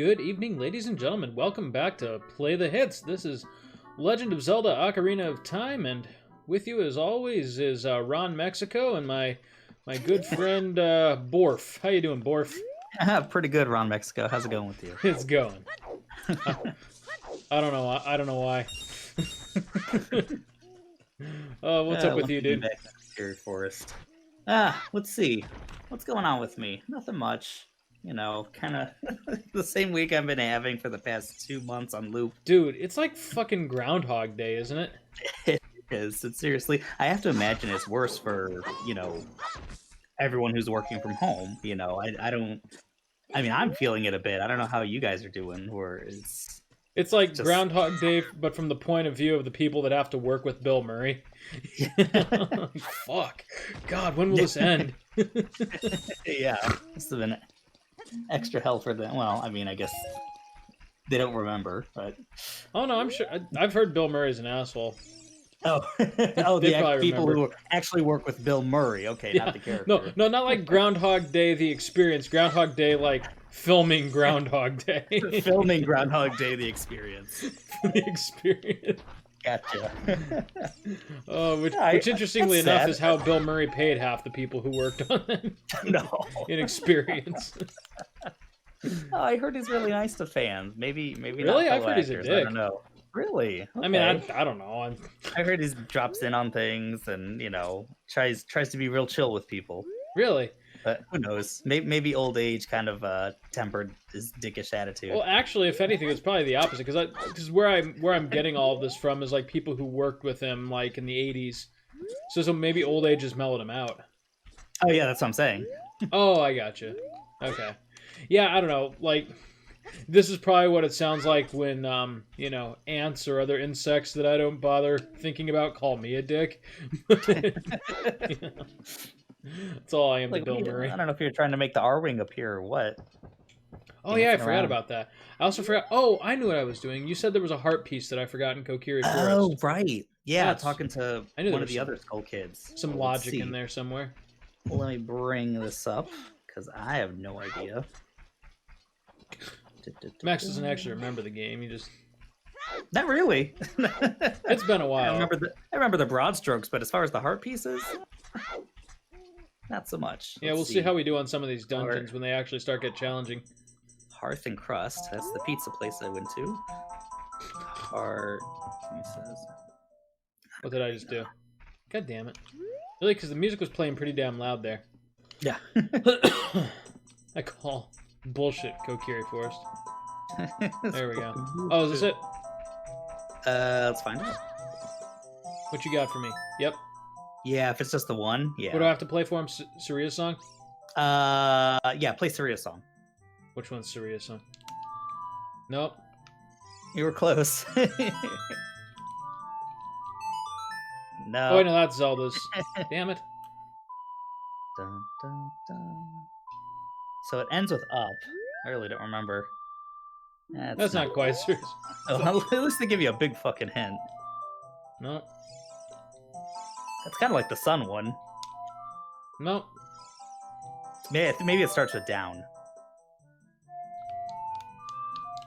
Good evening, ladies and gentlemen. Welcome back to Play the Hits. This is Legend of Zelda Ocarina of Time, and with you, as always, is Ron Mexico and my good friend Borf. How you doing, Borf? Pretty good, Ron Mexico. How's it going with you? It's going. I don't know. I don't know why. What's up with you, dude? Back to Kokiri Forest. Let's see. What's going on with me? Nothing much. You know, kind of the same week I've been having for the past 2 months on loop. Dude, it's like fucking Groundhog Day, isn't it? It is. It's seriously. I have to imagine it's worse for, everyone who's working from home. I don't. I mean, I'm feeling it a bit. I don't know how you guys are doing. Or it's like just... Groundhog Day, but from the point of view of the people that have to work with Bill Murray. Fuck. God, when will this end? Yeah, must have been extra hell for them. Well, I mean, I guess they don't remember, but... Oh, no, I'm sure. I've heard Bill Murray's an asshole. Oh, the people who actually work with Bill Murray. Okay, yeah. Not the character. No, not like Groundhog Day, the experience. Groundhog Day, like filming Groundhog Day. Filming Groundhog Day, the experience. The experience. Gotcha. Which interestingly enough, is how Bill Murray paid half the people who worked on it. No. In experience. Oh, I heard he's really nice to fans. Maybe really? Not I've heard he's a dick. I don't know. Really? Okay. I mean, I don't know. I heard he drops in on things and tries to be real chill with people. Really? But who knows? Maybe old age kind of tempered his dickish attitude. Well, actually, if anything, it's probably the opposite. Because where I'm getting all of this from is like people who worked with him like in the '80s. So maybe old age has mellowed him out. Oh yeah, that's what I'm saying. Oh, I gotcha. Okay. Yeah, I don't know. Like, this is probably what it sounds like when ants or other insects that I don't bother thinking about call me a dick. That's all I am to Bill Murray. I don't know if you're trying to make the R-Wing appear or what. Oh, yeah, I forgot about that. I also forgot... Oh, I knew what I was doing. You said there was a heart piece that I forgot in Kokiri Forest. Oh, right. Yeah, talking to one of the other Skull Kids. Some logic in there somewhere. Well, let me bring this up, because I have no idea. Max doesn't actually remember the game. He just... Not really. It's been a while. I remember the broad strokes, but as far as the heart pieces... Not so much. Yeah, we'll see how we do on some of these dungeons when they actually start getting challenging. Hearth and Crust. That's the pizza place I went to. Heart. He says. What did I just do? God damn it! Really? Because the music was playing pretty damn loud there. Yeah. I call bullshit, Kokiri Forest. There we go. Oh, is this it? Let's find out. What you got for me? Yep. Yeah, if it's just the one, yeah. What do I have to play for him? Saria's song? Yeah, play Saria's song. Which one's Saria's song? Nope. You were close. No. Oh, wait, no, that's Zelda's. Damn it. Dun, dun, dun. So it ends with up. I really don't remember. That's not quite serious. Oh, at least they give you a big fucking hint. No. That's kind of like the sun one. No. Maybe it starts with down.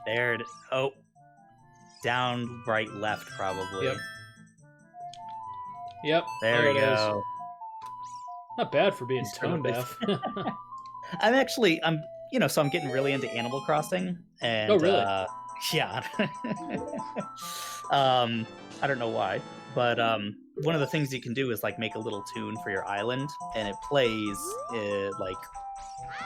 There it is. Oh. Down, right, left, probably. Yep. There we go. Not bad for being tone deaf. I'm so I'm getting really into Animal Crossing. And, oh, really? Yeah. I don't know why, but one of the things you can do is like make a little tune for your island, and it plays like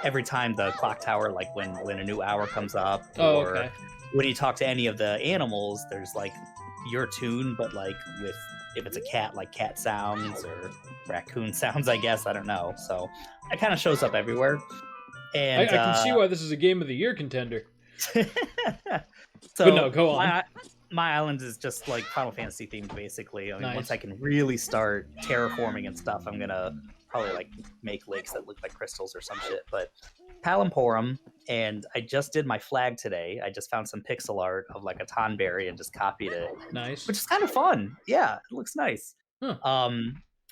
every time the clock tower, like when a new hour comes up, or when you talk to any of the animals, there's like your tune, but like with if it's a cat, like cat sounds or raccoon sounds, I guess. I don't know. So it kind of shows up everywhere. And I can see why this is a Game of the Year contender. So but no, go on. My island is just like Final Fantasy themed, basically. I mean, nice. Once I can really start terraforming and stuff, I'm gonna probably like make lakes that look like crystals or some shit. But Palimporum, and I just did my flag today. I just found some pixel art of like a tonberry and just copied it. Nice. Which is kind of fun. Yeah, it looks nice. Huh.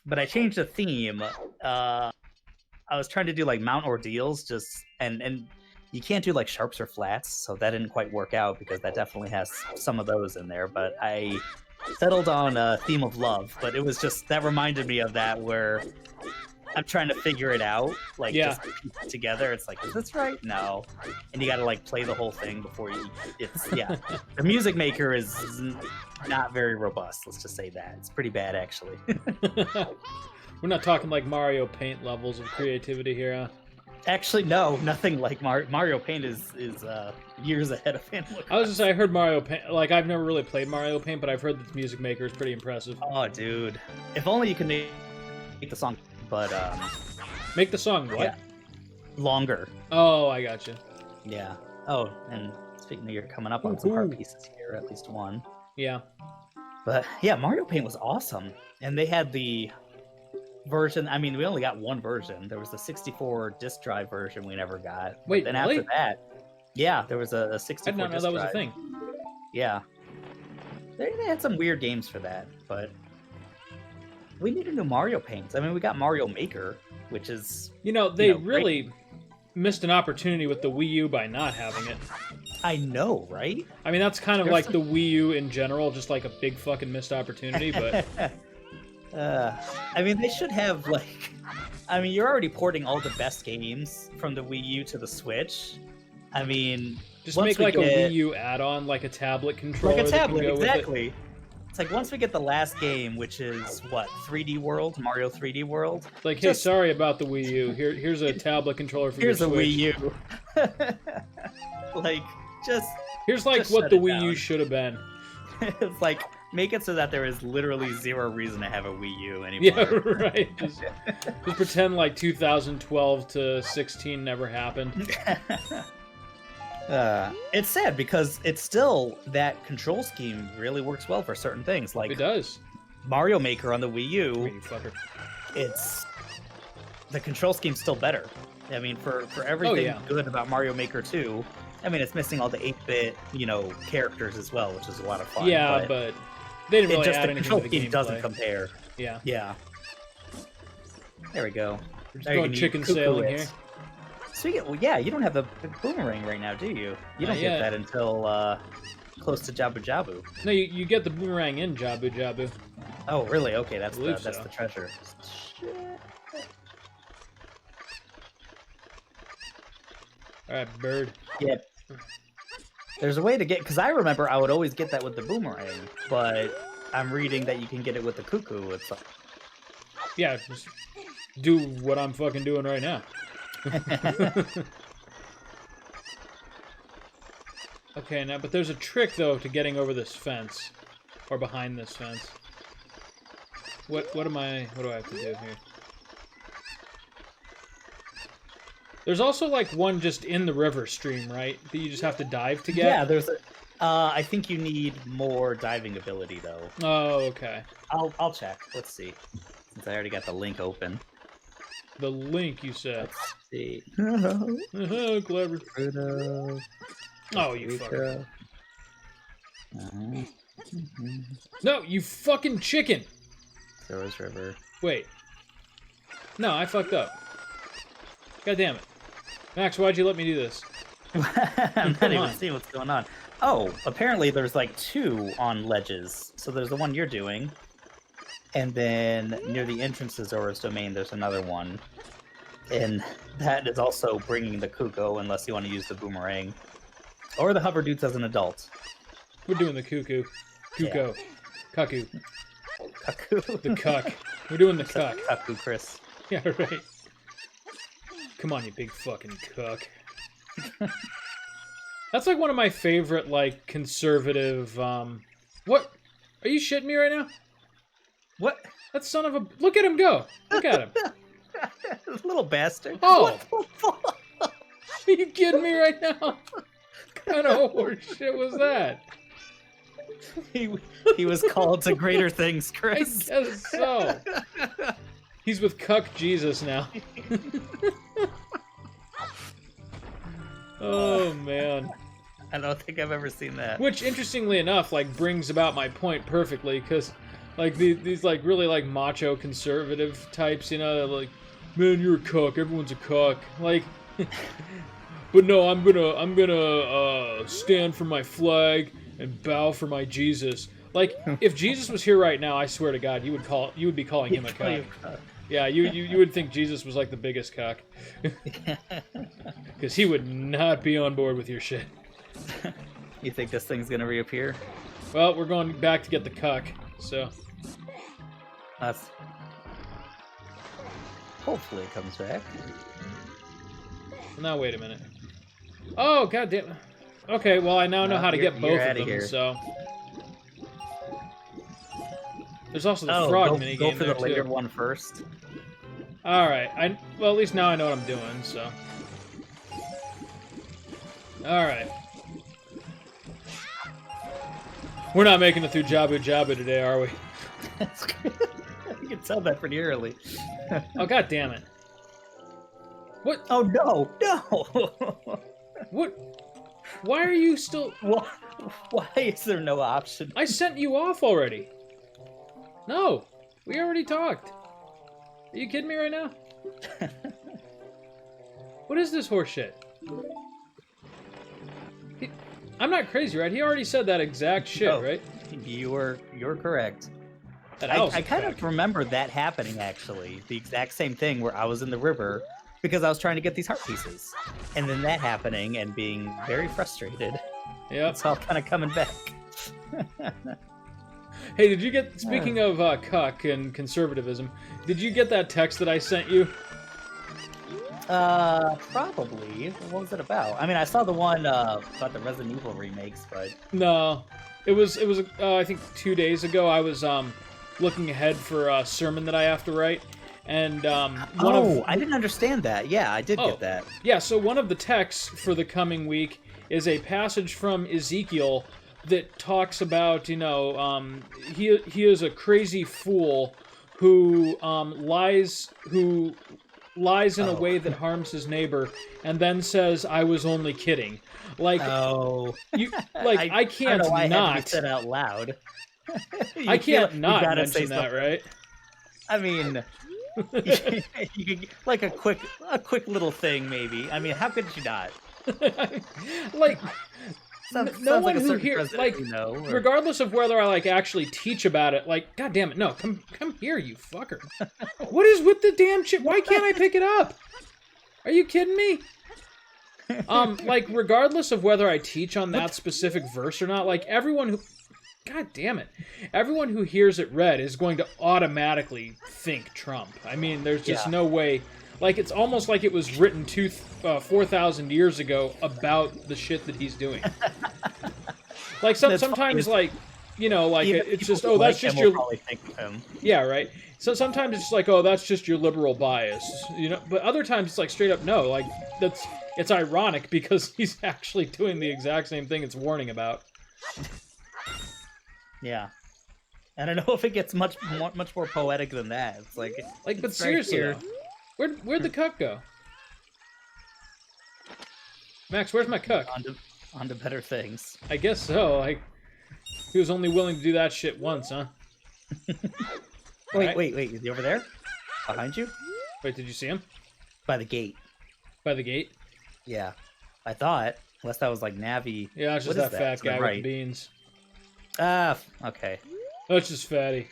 But I changed the theme. I was trying to do like Mount Ordeals, and You can't do like sharps or flats, so that didn't quite work out because that definitely has some of those in there. But I settled on a theme of love. But it was just that reminded me of that where I'm trying to figure it out, like just piece it together. It's like, is this right? No, and you got to like play the whole thing before you. It's The Music Maker is not very robust. Let's just say that it's pretty bad actually. We're not talking like Mario Paint levels of creativity here, huh? Actually, no, nothing like Mario Paint is years ahead of Animal Crossing. I was just say I heard Mario Paint. Like I've never really played Mario Paint, but I've heard that the Music Maker is pretty impressive. Oh, dude! If only you could make the song, but make the song what? Yeah. Longer. Oh, I got you. Yeah. Oh, and speaking of, you're coming up on some hard pieces here, at least one. Yeah. But yeah, Mario Paint was awesome, and they had the version. I mean, we only got one version. There was the 64 disc drive version we never got. Wait, then really? After that, yeah, there was a 64. I did not know that was a thing. Yeah, they had some weird games for that, but we need a new Mario Paint. I mean, we got Mario Maker, which is they really missed an opportunity with the Wii U by not having it. I know, right? I mean, that's kind of like the Wii U in general, just like a big fucking missed opportunity, but. I mean, they should have, like... I mean, you're already porting all the best games from the Wii U to the Switch. I mean... Just make, like, a Wii U add-on, like a tablet controller. Like a tablet, that can go exactly. With it. It's like, once we get the last game, which is, what, 3D World? Mario 3D World? Like, hey, sorry about the Wii U. Here's a tablet controller for your Switch. Here's a Wii U. Like, just... Here's, like, what the Wii U should have been. It's like... Make it so that there is literally zero reason to have a Wii U anymore. Yeah, right. Just pretend like 2012 to 16 never happened. It's sad because it's still that control scheme really works well for certain things. Like it does. Mario Maker on the Wii U. You fucker. It's the control scheme's still better. I mean, for everything good about Mario Maker 2, I mean, it's missing all the 8-bit characters as well, which is a lot of fun. Yeah, but they didn't really add anything to the gameplay. It doesn't compare. Yeah. Yeah. There we go. We're just going chicken sailing here. So you don't have the boomerang right now, do you? You don't get that until close to Jabu-Jabu. No, you get the boomerang in Jabu-Jabu. Oh, really? Okay, that's the treasure. Shit. Alright, bird. Yep. There's a way to get... Because I remember I would always get that with the boomerang, but I'm reading that you can get it with the cuckoo. It's like... Yeah, just do what I'm fucking doing right now. Okay, now, but there's a trick, though, to getting over this fence. Or behind this fence. What do I have to do here? There's also, like, one just in the river stream, right? That you just have to dive to get? Yeah, there's a... I think you need more diving ability, though. Oh, okay. I'll check. Let's see. Since I already got the link open. The link, you said. Let's see. Oh, clever. Bruto. Oh, you fucker. No, you fucking chicken! Zora's River. Wait. No, I fucked up. God damn it. Max, why'd you let me do this? I'm not even seeing what's going on. Oh, apparently there's like 2 on ledges. So there's the one you're doing. And then near the entrance to Zora's Domain, there's another one. And that is also bringing the cuckoo, unless you want to use the boomerang. Or the hover dutes as an adult. We're doing the cuckoo. Cuckoo. Yeah. Cuckoo. Cuckoo. The cuck. We're doing the cuck. Cuckoo, Chris. Yeah, right. Come on, you big fucking cuck. That's like one of my favorite, like, conservative, What? Are you shitting me right now? What? That son of a... Look at him go! Look at him! Little bastard. Oh! Are you kidding me right now? What kind of horse shit was that? He was called to greater things, Chris. I guess so. He's with Cuck Jesus now. Oh, man. I don't think I've ever seen that. Which, interestingly enough, like, brings about my point perfectly, because, like, these, like, really, like, macho conservative types, you know, like, man, you're a cuck, everyone's a cuck. Like, but no, I'm gonna stand for my flag and bow for my Jesus. Like, if Jesus was here right now, I swear to God, you would be calling him a cuck. Yeah, you would think Jesus was like the biggest cuck. Because he would not be on board with your shit. You think this thing's gonna reappear? Well, we're going back to get the cuck, so... That's... Hopefully it comes back. Now, wait a minute. Oh, goddamn. Okay, well, I now know how to get both of them, so... There's also the frog minigame go for there, the later too. one first. Alright, well, at least now I know what I'm doing, so... Alright. We're not making it through Jabu-Jabu today, are we? You can tell that pretty early. Oh, god damn it. What? Oh, no! No! What? Why are you still... Why is there no option? I sent you off already. No, we already talked. Are you kidding me right now? What is this horse shit? I'm not crazy, right? He already said that exact shit, right? You're correct. I kind of remember that happening, actually. The exact same thing where I was in the river because I was trying to get these heart pieces. And then that happening and being very frustrated. Yeah. It's all kind of coming back. Hey, did you get, speaking of cuck and conservatism, did you get that text that I sent you? Probably. What was it about? I mean, I saw the one about the Resident Evil remakes, but... No. It was I think 2 days ago. I was looking ahead for a sermon that I have to write, and I didn't understand that. Yeah, I did get that. Yeah, so one of the texts for the coming week is a passage from Ezekiel that talks about, you know, he is a crazy fool who lies in a way that harms his neighbor, and then says, "I was only kidding." Like, I can't not said out loud. I can't not mention that, right? I mean, you could, like a quick little thing, maybe. I mean, how could you not? Like, no one like who hears, like, regardless of whether I like actually teach about it, like, god damn it, no, come here, you fucker. What is with the damn shit? Why can't I pick it up? Are you kidding me? Like, regardless of whether I teach on that specific verse or not, like, everyone who, god damn it, everyone who hears it read is going to automatically think Trump. I mean, there's just no way. Like, it's almost like it was written 4,000 years ago about the shit that he's doing. Like, sometimes, like, you know, like, it's just, oh, that's just your... Yeah, right? So sometimes it's just like, oh, that's just your liberal bias, you know? But other times it's like, straight up, no, like, it's ironic because he's actually doing the exact same thing it's warning about. Yeah. I don't know if it gets much more poetic than that. It's like, but seriously, though, where'd the cuck go? Max, where's my cuck? On to better things. I guess so. He was only willing to do that shit once, huh? Wait, is he over there? Behind you? Wait, did you see him? By the gate. By the gate? Yeah. I thought. Unless that was like Navi. Yeah, it's just that fat guy with the beans. Ah, okay. That's just fatty.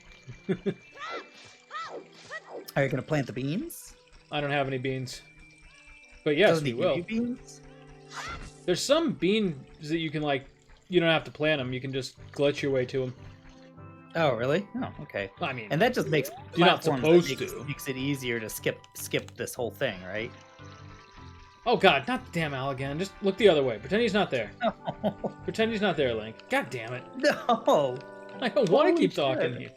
Are you gonna plant the beans? I don't have any beans. But yes, we will. Give you beans? There's some beans that you can, like, you don't have to plant them. You can just glitch your way to them. Oh, really? Oh, okay. I mean, and that just makes you're not supposed to. Makes it easier to skip this whole thing, right? Oh god, not the damn owl again. Just look the other way. Pretend he's not there. No. Pretend he's not there, Link. God damn it. No. I don't want to keep talking to you.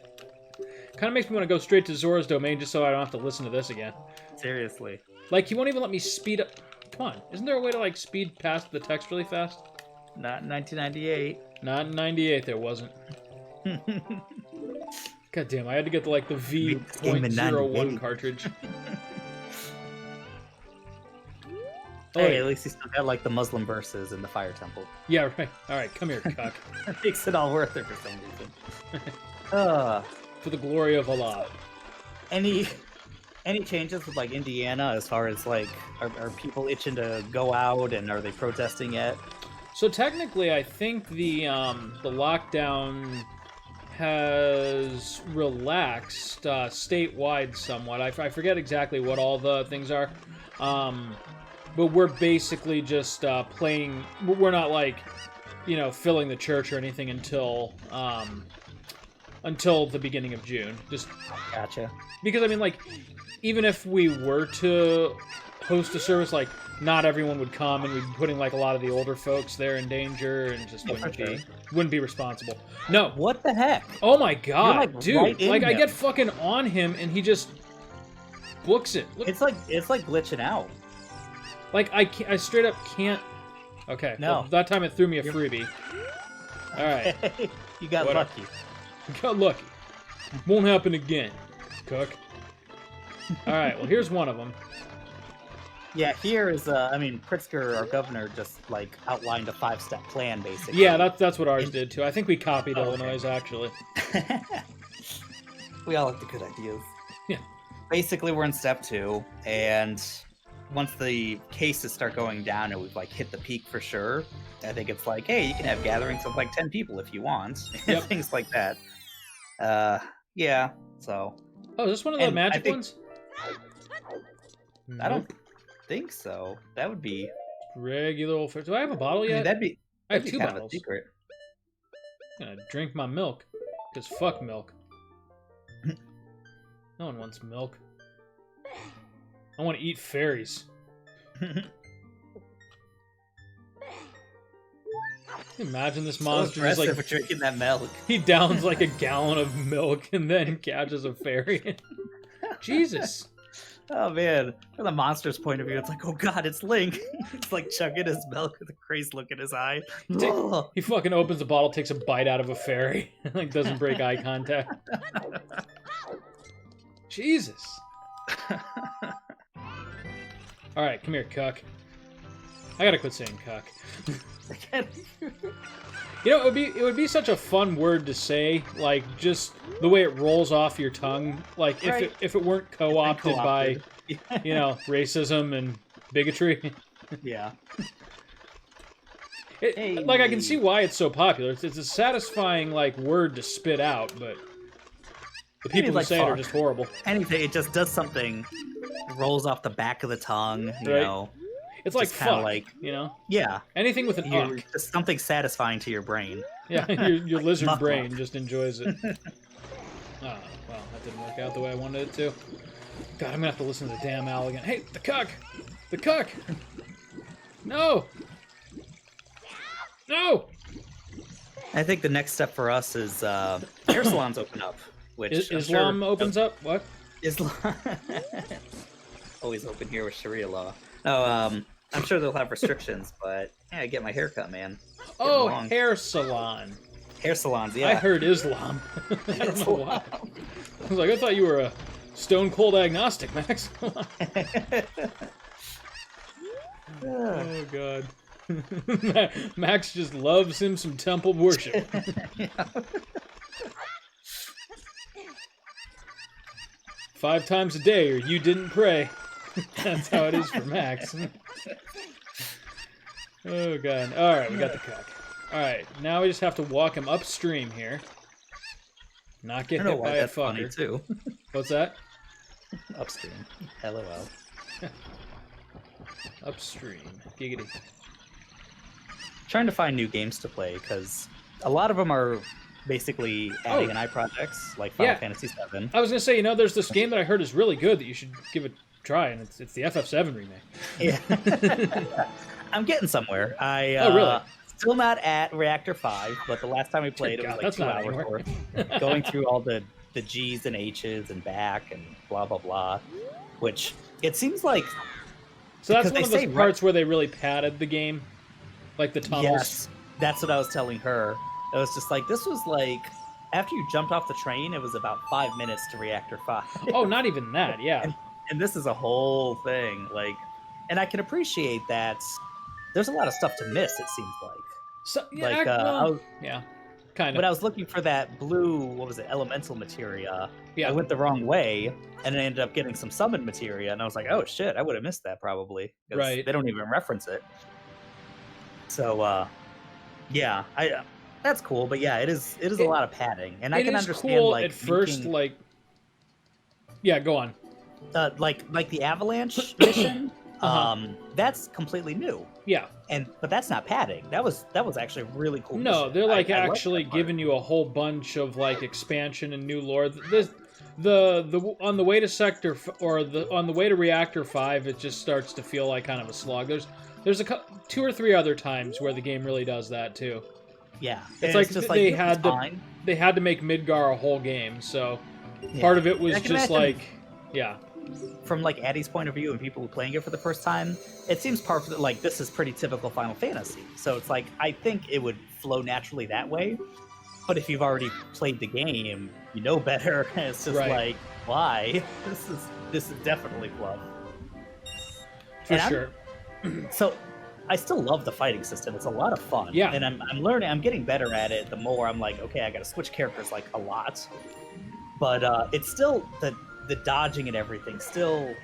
Kind of makes me want to go straight to Zora's domain just so I don't have to listen to this again. Seriously. Like, he won't even let me speed up. Come on. Isn't there a way to, like, speed past the text really fast? Not in 1998. Not in 98, there wasn't. God damn, I had to get, like, the V.01 cartridge. Hey, at least he still got, like, the Muslim verses in the Fire Temple. Yeah, right. Alright, come here, cock. That makes it all worth it for some reason. For the glory of Allah. Any Any changes with like Indiana as far as like are people itching to go out and are they protesting yet? So technically, I think the lockdown has relaxed statewide somewhat. I forget exactly what all the things are, but we're basically just playing. We're not like, filling the church or anything until the beginning of June. Just Gotcha. because I mean, like, even if we were to host a service, like, not everyone would come, and we'd be putting like a lot of the older folks there in danger, and just wouldn't be responsible. No. What the heck? Oh my god, like, dude! right in Like I him. get fucking on him, and he just books it. Look, It's like glitching out. like I straight up can't. Okay. No. Well, that time it threw me a freebie. All right. You got Whatever. lucky. Got lucky. Won't happen again, Cook. All right. Well, here's one of them. Yeah, here is Pritzker, our governor, just like outlined a 5-step plan basically. Yeah, that's what ours did too. I think we copied Illinois actually. We all like the good ideas. Yeah. Basically, we're in step 2, and once the cases start going down and we've like hit the peak for sure, I think it's like, hey, you can have gatherings of like 10 people if you want. Yep. Things like that. Yeah. So Oh, is this one of the And magic I think- ones? I don't think so. That would be. Regular old. Do I have a bottle I mean, yet? that'd be. I have that'd be two kind of a bottles. secret. I'm gonna drink my milk, cause fuck milk. No one wants milk. I want to eat fairies. Can you imagine this monster just like for drinking that milk. he downs like a gallon of milk and then catches a fairy. Jesus. Oh man, from the monster's point of view, it's like, oh god, it's Link. It's like chugging his milk with a crazy look in his eye. He fucking opens the bottle, takes a bite out of a fairy, like doesn't break eye contact. Jesus. All right, come here, cuck. I gotta quit saying cuck. It would be such a fun word to say, like just the way it rolls off your tongue, like Right. if it weren't co-opted by, Co-opted. racism and bigotry. Yeah. Like I can see why it's so popular. It's a satisfying like word to spit out, but the people who like say it are fuck. just horrible. Anything, it just does something, rolls off the back of the tongue, you Right. know. It's like Just kinda fuck, like- Yeah. anything with an uck. Just something satisfying to your brain. Yeah, your lizard Muck brain muck. just enjoys it. Well, that didn't work out the way I wanted it to. God, I'm gonna have to listen to the damn owl again. Hey, the cuck! The cuck! No! No! I think the next step for us is hair salons open up, which I'm Islam sure, opens up? What? Islam always open here with Sharia law. Oh, I'm sure they'll have restrictions, but yeah, I get my hair cut, man. Oh, along. hair salon. Hair salons, yeah. I heard Islam. I don't know why. I was like, I thought you were a stone cold agnostic, Max. Oh, God. Max just loves him some temple worship. Yeah. 5 times a day, or you didn't pray. That's how it is for Max. Oh, God. All right, we got the cuck. All right, now we just have to walk him upstream here. Not I get don't know hit why by a that's funny fucker. too. What's that? Upstream. LOL. Upstream. Giggity. Trying to find new games to play because a lot of them are basically adding an projects like Final Yeah. Fantasy VII. I was gonna say, there's this game that I heard is really good that you should give a try, and it's the FF7 remake. Yeah. I'm getting somewhere. Oh, really? Still not at Reactor 5, but the last time we played, God, it was like that's 2 not hours anywhere. worth. Going through all the G's and H's and back and blah, blah, blah. Which, it seems like... So that's Because one of they those say parts where they really padded the game, like the tunnels. Yes, that's what I was telling her. It was just like, this was like... After you jumped off the train, it was about 5 minutes to Reactor 5. Oh, not even that. Yeah. And this is a whole thing. Like, and I can appreciate that there's a lot of stuff to miss, it seems like. So, yeah, Like, well, I was- yeah. Kind when I of. was looking for that blue, what was it, elemental materia, Yeah. I went the wrong way, and then I ended up getting some summon materia, and I was like, oh shit, I would have missed that probably, because Right. they don't even reference it. So, yeah, that's cool, but yeah, it is a lot of padding, and I It can is understand cool like at first, making, like. Yeah, go on. like the avalanche mission. That's completely new. Yeah. But that's not padding. That was actually a really cool. No, mission. they're like I actually giving you a whole bunch of like expansion and new lore. The on the way to sector on the way to reactor 5, it just starts to feel like kind of a slog. There's 2 or 3 other times where the game really does that too. Yeah, it's like just they had to make Midgar a whole game, so part of it was just like, yeah. From like Addie's point of view and people playing it for the first time, it seems perfect. Like this is pretty typical Final Fantasy. So it's like I think it would flow naturally that way. But if you've already played the game, you know better. It's just like, why? This is definitely fluff. For sure. So I still love the fighting system. It's a lot of fun. Yeah. And I'm learning. I'm getting better at it. The more I'm like, okay, I got to switch characters like a lot. But it's still the dodging and everything still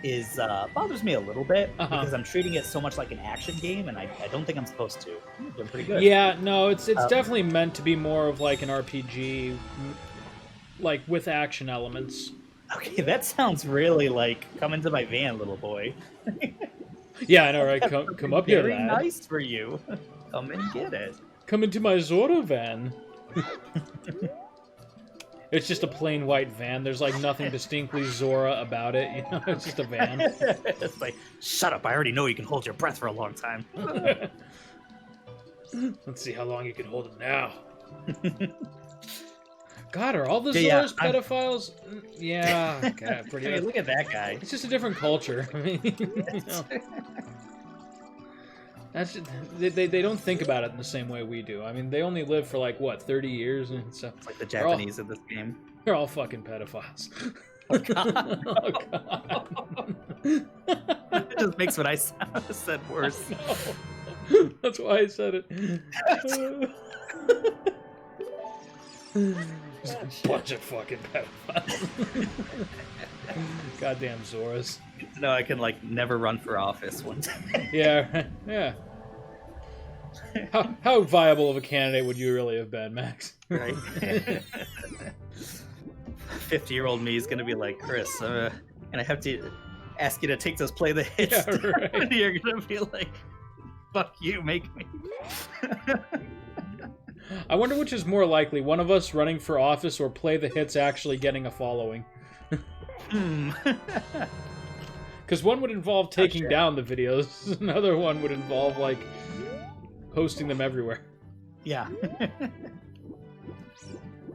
is bothers me a little bit because I'm treating it so much like an action game, and I don't think I'm supposed to. I'm doing pretty good. Yeah, no, it's definitely meant to be more of like an RPG, like with action elements. Okay, that sounds really like come into my van, little boy. Yeah, I know, right? Come up here, Very lad. nice for you. Come and get it. Come into my Zora van. It's just a plain white van. There's like nothing distinctly Zora about it. You know, it's just a van. It's like, shut up! I already know you can hold your breath for a long time. Let's see how long you can hold it now. God, are all the Zoras pedophiles? Yeah, God, pretty. I mean, look at that guy. It's just a different culture. I mean, you know. That's just, they don't think about it in the same way we do. I mean, they only live for like what 30 years and so. It's like the Japanese in this game. They're all fucking pedophiles. Oh god! Oh god! It just makes what I said worse. That's why I said it. Just a bunch of fucking pedophiles. Goddamn Zoras. No, I can like never run for office one day. Yeah, yeah. How viable of a candidate would you really have been, Max? Right. 50-year-old me is gonna be like, Chris, and I have to ask you to play the hits. Yeah, right. And you're gonna be like, fuck you, make me. I wonder which is more likely, one of us running for office or play the hits actually getting a following. Because one would involve taking down the videos, another one would involve, like, posting them everywhere. Yeah.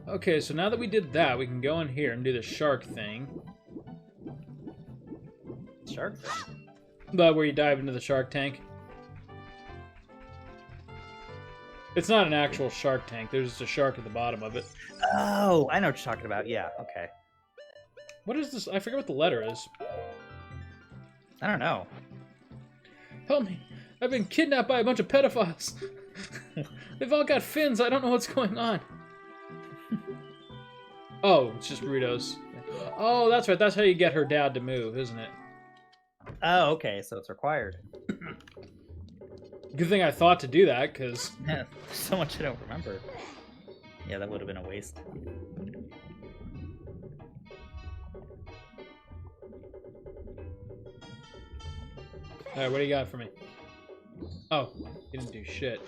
Okay, so now that we did that, we can go in here and do the shark thing. Shark? Where you dive into the shark tank. It's not an actual shark tank, there's just a shark at the bottom of it. Oh, I know what you're talking about. Yeah, okay. What is this? I forget what the letter is. I don't know. Help me. I've been kidnapped by a bunch of pedophiles. They've all got fins. I don't know what's going on. Oh, it's just burritos. Oh, that's right. That's how you get her dad to move, isn't it? Oh, okay. So it's required. Good thing I thought to do that, because... Yeah, so much I don't remember. Yeah, that would have been a waste. Alright, what do you got for me? Oh, he didn't do shit.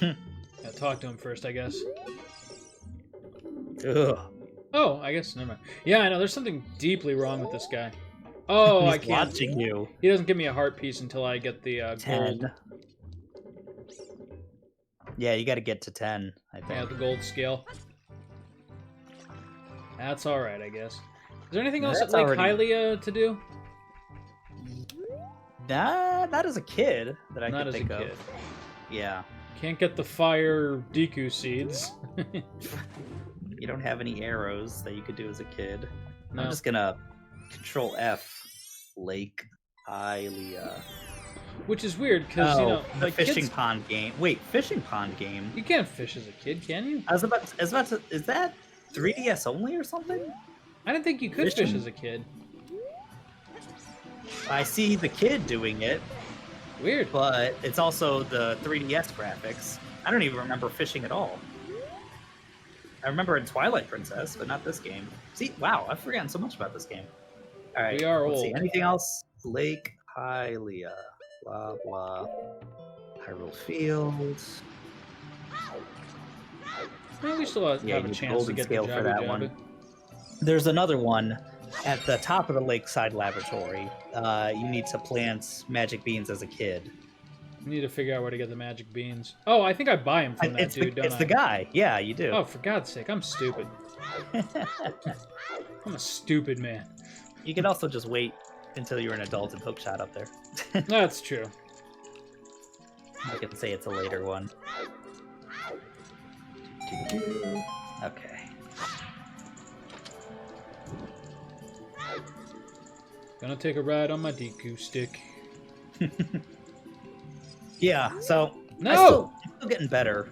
Gotta talk to him first, I guess. Ugh. Oh, I guess, never mind. Yeah, I know, there's something deeply wrong with this guy. Oh, I can't. Watching you. He doesn't give me a heart piece until I get the 10. gold. Yeah, you gotta get to 10, I think. Yeah, the gold scale. That's alright, I guess. Is there anything else at Lake Hylia to do? Nah, not as a kid that I Not can as think a of. kid. Yeah. Can't get the fire Deku seeds. You don't have any arrows that you could do as a kid. No. I'm just gonna Control F Lake Hylia. Which is weird because the like fishing kids, pond game. Wait, fishing pond game. you can't fish as a kid, can you? I was about to. Is that 3DS only or something? I didn't think you could fish Fishing? as a kid. I see the kid doing it, Weird. but it's also the 3DS graphics. I don't even remember fishing at all. I remember in Twilight Princess, but not this game. See, wow, I've forgotten so much about this game. All right, We are let's old. see. Anything else? Lake Hylia, blah blah. Hyrule Field. Well, we still have Yeah, a you chance to golden get the scale for that Jabu-Jabu. one. There's another one at the top of the Lakeside Laboratory. You need to plant magic beans as a kid. We need to figure out where to get the magic beans. Oh, I think I buy them from that It's dude, don't it's I? the guy. Yeah, you do. Oh, for God's sake, I'm stupid. I'm a stupid man. You can also just wait until you're an adult and hookshot up there. That's true. I can say it's a later one. Okay. Gonna take a ride on my Deku stick. Yeah, so No! I'm still getting better,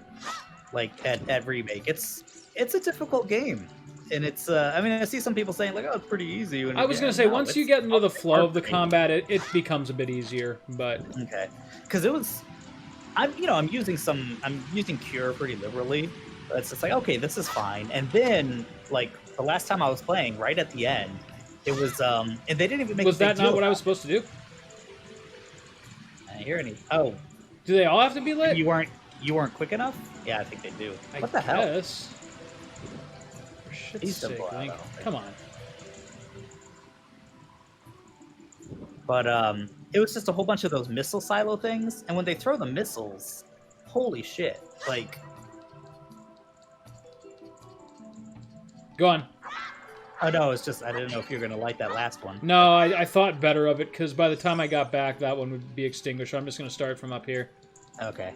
like at remake. It's a difficult game, and it's. I mean, I see some people saying like, "Oh, it's pretty easy." I was gonna say, once you get into the flow of the combat, it becomes a bit easier, but... Okay, because it was. I'm using Cure pretty liberally. But it's just like, okay, this is fine. And then, like the last time I was playing, right at the end, it was and they didn't even make. Was that not what I was supposed to do? I didn't hear any. Oh, Do they all have to be lit? you weren't quick enough? Yeah, I think they do. What the hell? Guess. For shit's He's sake, simple, I Link. don't think. Come on. But it was just a whole bunch of those missile silo things, and when they throw the missiles, holy shit! Like, Go on. oh no, it's just I didn't know if you were gonna like that last one. No, I thought better of it, because by the time I got back, that one would be extinguished. So I'm just going to start from up here. Okay.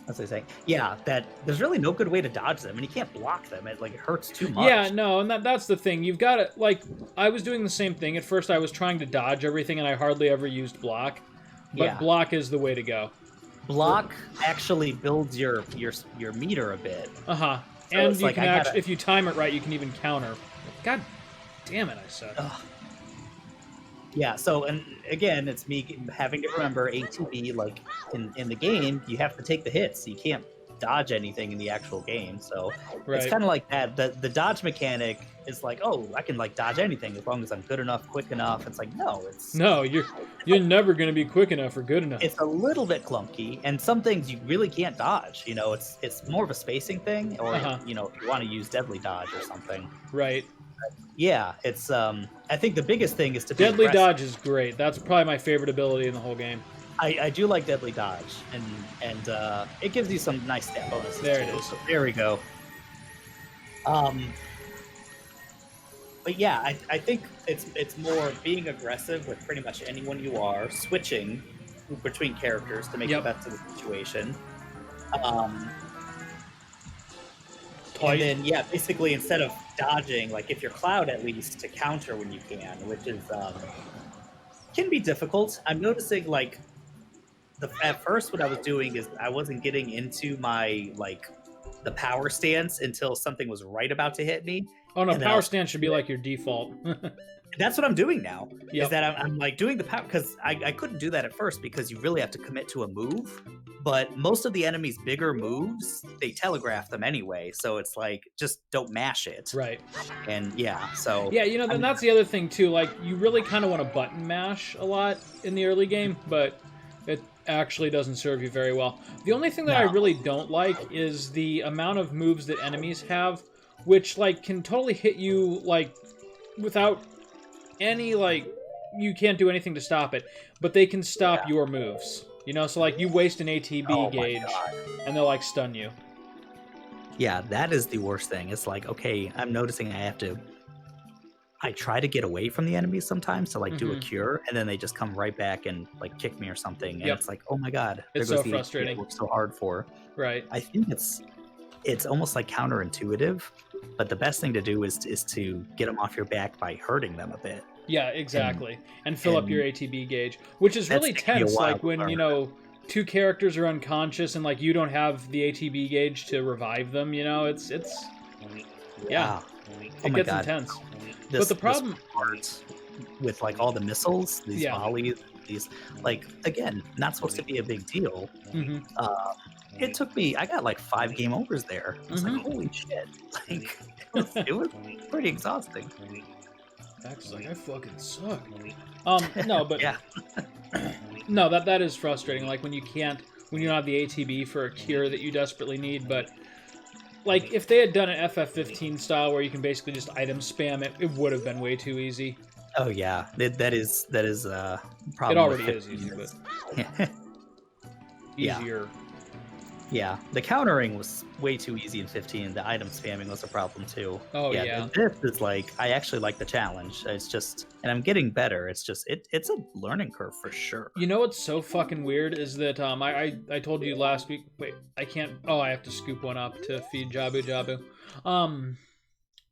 What's I saying? Yeah, that there's really no good way to dodge them, and you can't block them. It hurts too much. Yeah, no, and that's the thing. You've got to, like, I was doing the same thing. At first, I was trying to dodge everything, and I hardly ever used block. But Yeah. block is the way to go. Block actually builds your meter a bit. Uh-huh. So And it's you like, can I actually, gotta- if you time it right, you can even counter. God damn it, I suck. Ugh. Yeah, so, and again, it's me having to remember ATB, like, in the game, you have to take the hits. You can't dodge anything in the actual game, so Right. it's kind of like that. The dodge mechanic is like, oh, I can, like, dodge anything as long as I'm good enough, quick enough. It's like, no, it's... No, you're never going to be quick enough or good enough. It's a little bit clunky, and some things you really can't dodge. You know, it's more of a spacing thing, or, Uh-huh. you know, if you want to use deadly dodge or something. Right. Yeah, it's, I think the biggest thing is to be Deadly aggressive. dodge is great. That's probably my favorite ability in the whole game. I do like deadly dodge, and it gives you some nice stat bonuses. There it too. is. So there we go. But yeah, I think it's more being aggressive with pretty much anyone you are, switching between characters to make Yep. the best of the situation. Twice. And then, yeah, basically instead of dodging, like if you're Cloud at least, to counter when you can, which is can be difficult. I'm noticing like at first what I was doing is I wasn't getting into my like the power stance until something was right about to hit me. Oh no, And then power I'll- stance should be like your default. That's what I'm doing now. Yep. Is that I'm like doing the power because I couldn't do that at first because you really have to commit to a move. But most of the enemy's bigger moves, they telegraph them anyway. So it's like just don't mash it. Right. And yeah, so Yeah, you know, then that's the other thing too. Like, you really kind of want to button mash a lot in the early game, but it actually doesn't serve you very well. The only thing that I No. really don't like is the amount of moves that enemies have, which like can totally hit you like without any like you can't do anything to stop it, but they can stop your moves. You know, so like you waste an ATB Oh my gauge God. and they'll like stun you. Yeah, that is the worst thing. It's like, okay, I'm noticing I try to get away from the enemies sometimes to like do a Mhm. cure, and then they just come right back and like kick me or something. And Yep. it's like, oh my God. It's there so goes the ATB I frustrating. worked so hard for. Right. I think it's it's almost like counterintuitive, but the best thing to do is to get them off your back by hurting them a bit. Yeah, exactly. And fill up your ATB gauge, which is really tense, like when, you know, two characters are unconscious and like you don't have the ATB gauge to revive them, you know, it's yeah. It gets intense. But the problem with like all the missiles, these volleys, these, like, again, not supposed to be a big deal. It took me, I got like 5 game overs there. I was like, holy shit. Like, it was pretty exhausting. That's like, I fucking suck. No, but yeah. No, that is frustrating. Like when you don't have the ATB for a cure that you desperately need. But like if they had done an FF15 style where you can basically just item spam it, it would have been way too easy. Oh yeah, that is probably it already is easy, but easier. Yeah, the countering was way too easy in 15. The item spamming was a problem too. Oh yeah. This is like, I actually like the challenge. It's just, and I'm getting better. It's just, it's a learning curve for sure. You know what's so fucking weird is that I told you last week. Wait, I can't. Oh, I have to scoop one up to feed Jabu-Jabu.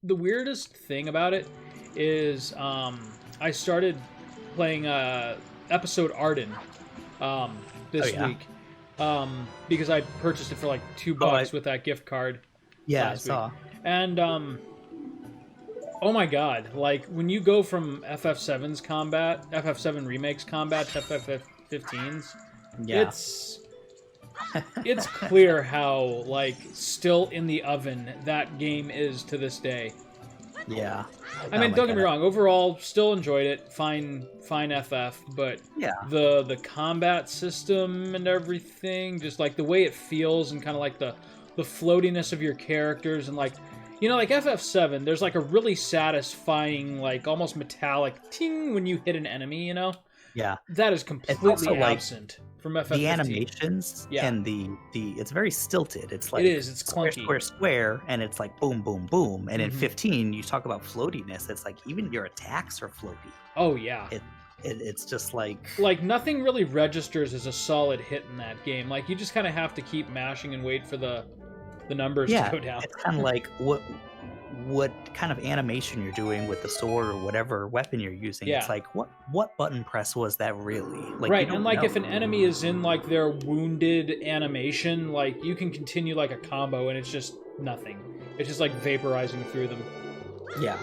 The weirdest thing about it is I started playing episode Arden this week. Because I purchased it for like $2 with that gift card. Yeah, I saw. And oh my god, like when you go from FF7's combat, FF7 Remake's combat to FF15's, it's clear how like still in the oven that game is to this day. Yeah. I mean, don't get me wrong. Overall, still enjoyed it. Fine FF. But the combat system and everything, just like the way it feels and kind of like the floatiness of your characters and like, you know, like FF7, there's like a really satisfying, like almost metallic ting when you hit an enemy, you know? Yeah. That is completely absent from FF15. The animations and the it's very stilted. It's like it's clunky. Square, and it's like boom, boom, boom. And in 15, you talk about floatiness. It's like even your attacks are floaty. Oh yeah. It's just like nothing really registers as a solid hit in that game. Like you just kind of have to keep mashing and wait for the numbers to go down. It's kind of like what kind of animation you're doing with the sword or whatever weapon you're using. It's like what button press was that really? Like, right, and like if an enemy is in like their wounded animation, like you can continue like a combo and it's just nothing. It's just like vaporizing through them. Yeah.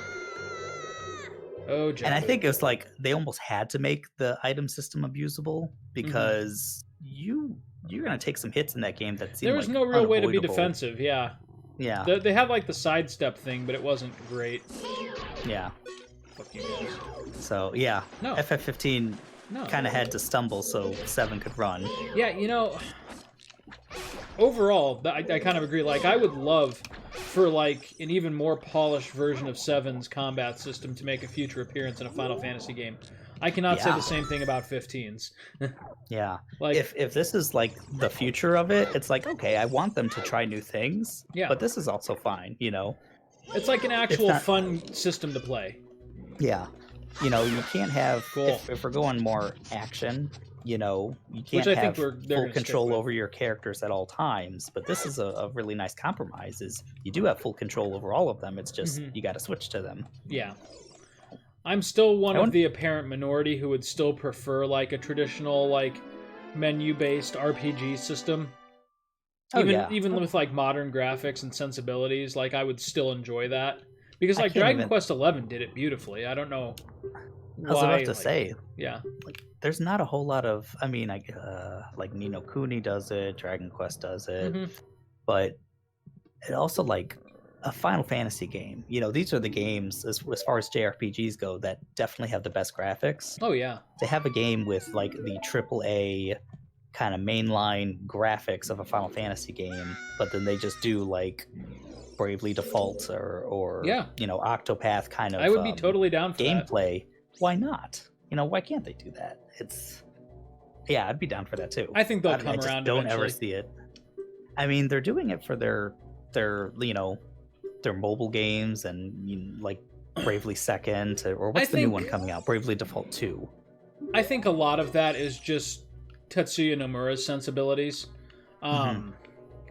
Oh, Jabu. And I think it's like they almost had to make the item system abusable because you're gonna take some hits in that game that seem there was no real way to be defensive. Yeah. They had like the sidestep thing, but it wasn't great. Yeah. Fuck you guys. So yeah, no. FF15 kind of had to stumble so 7 could run. Yeah, you know, overall, I kind of agree. Like, I would love for like an even more polished version of 7's combat system to make a future appearance in a Final Fantasy game. I cannot say the same thing about 15's. Yeah. Like, if this is like the future of it, it's like, okay, I want them to try new things. Yeah. But this is also fine, you know. It's like an actual fun system to play. Yeah. You know, you can't have if we're going more action, you know, you can't have full control over your characters at all times. But this is a really nice compromise. Is you do have full control over all of them. It's just you got to switch to them. Yeah. I'm still one of the apparent minority who would still prefer like a traditional like menu-based RPG system. Even with like modern graphics and sensibilities, like I would still enjoy that because like Dragon Quest XI did it beautifully. I don't know why. I was about to say, like there's not a whole lot of. I mean, like Ni no Kuni does it, Dragon Quest does it, but it also like. A Final Fantasy game. You know, these are the games, as far as JRPGs go, that definitely have the best graphics. Oh, yeah. To have a game with, like, the AAA kind of mainline graphics of a Final Fantasy game, but then they just do, like, Bravely Default or you know, Octopath kind of I would be totally down for gameplay. Why not? You know, why can't they do that? Yeah, I'd be down for that, too. I think they'll come around don't eventually. Ever see it. I mean, they're doing it for their you know, their mobile games and like Bravely Second or what's the new one coming out? Bravely Default 2. I think a lot of that is just Tetsuya Nomura's sensibilities.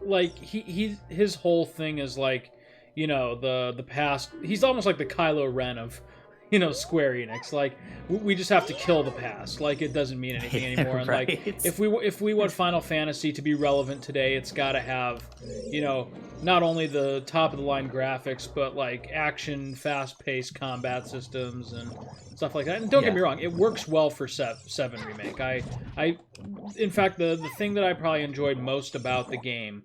like his whole thing is like, you know, the past. He's almost like the Kylo Ren of, you know, Square Enix. Like we just have to kill the past. Like it doesn't mean anything anymore. And Right. like if we want Final Fantasy to be relevant today, it's got to have, you know, not only the top of the line graphics, but like action, fast paced combat systems and stuff like that. And don't get me wrong, it works well for 7 Remake. In fact, the thing that I probably enjoyed most about the game,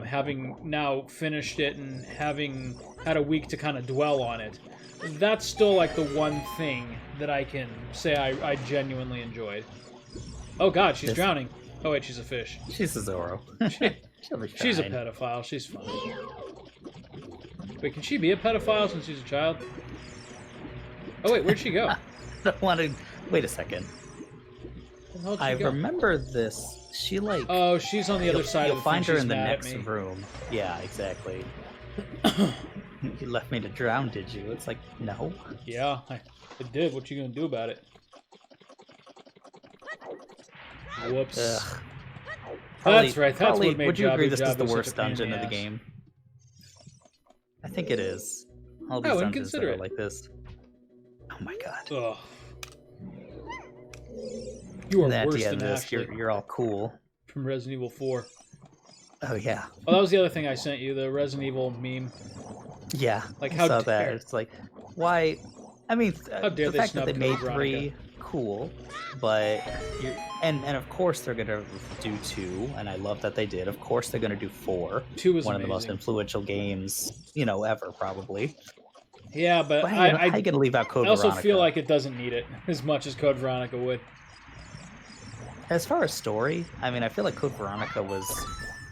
having now finished it and having had a week to kind of dwell on it, that's still like the one thing that I can say I genuinely enjoyed. Oh god, she's drowning. Oh wait, she's a fish. She's a Zoro. She's a pedophile. She's fine. Wait, can she be a pedophile since she's a child? Oh wait, where'd she go? I don't want to... Wait a second. I Go? remember this. She like... Oh, she's on the other side of the You'll find her she's in the mad at next me. room. Yeah, exactly. You left me to drown, did you? It's like, no. Yeah, I did. What you gonna do about it? Whoops. Ugh. That's right. That's what made Would you agree this is Jabu-Jabu the such a worst pain in dungeon the of the ass. game? I think it is. All these I wouldn't dungeons that consider are it. like this. Oh my god. Ugh. You are And at worse the end than of this, Ashley you're all cool. from Resident Evil 4. Oh yeah. Oh, that was the other thing I sent you, the Resident Evil meme. Yeah. Like, I how saw dare- that. It's like, why? I mean, How dare the they fact that snub they made Code 3, cool, but and of course they're gonna do 2, and I love that they did. Of course they're gonna do 4. 2 was one amazing. of the most influential games, you know, ever probably. Yeah, but How you gonna leave out Code I also Veronica? feel like it doesn't need it as much as Code Veronica would. As far as story, I mean, I feel like Code Veronica was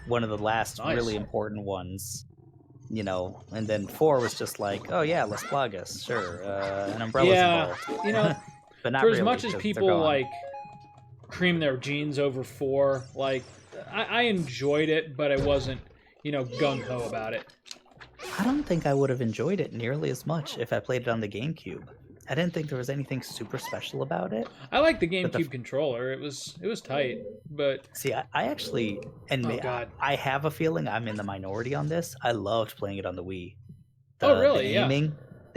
one of the last Nice. really important ones, you know, and then 4 was just like, oh yeah, Las Plagas, sure, and Umbrella's Yeah, involved. you know, But not for as really, much as because they're people gone. like cream their jeans over 4, like I enjoyed it, but I wasn't, you know, gung ho about it. I don't think I would have enjoyed it nearly as much if I played it on the GameCube. I didn't think there was anything super special about it. I like the But GameCube controller. It was tight, but See, I actually, and Oh, God. I have a feeling I'm in the minority on this. I loved playing it on the Wii. Oh, really? The Yeah.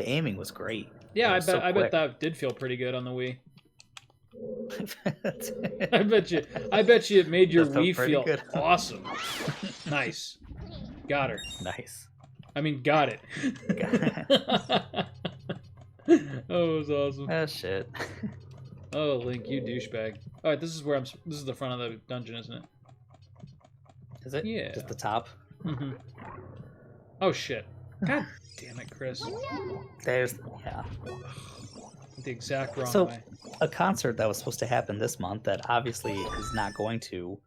aiming was great. yeah, It I was bet so I bet quick. that did feel pretty good on the Wii. I bet you it made your That felt Wii pretty feel good. awesome. Nice. Got her. Nice. I mean, got it. Oh, it was awesome. Oh shit. Oh, Link, you douchebag. All right, this is where this is the front of the dungeon, isn't it? Is it? Yeah. Just the top. Mm-hmm. Oh shit! God damn it, Chris! There's The exact wrong So- way. a concert that was supposed to happen this month that obviously is not going to.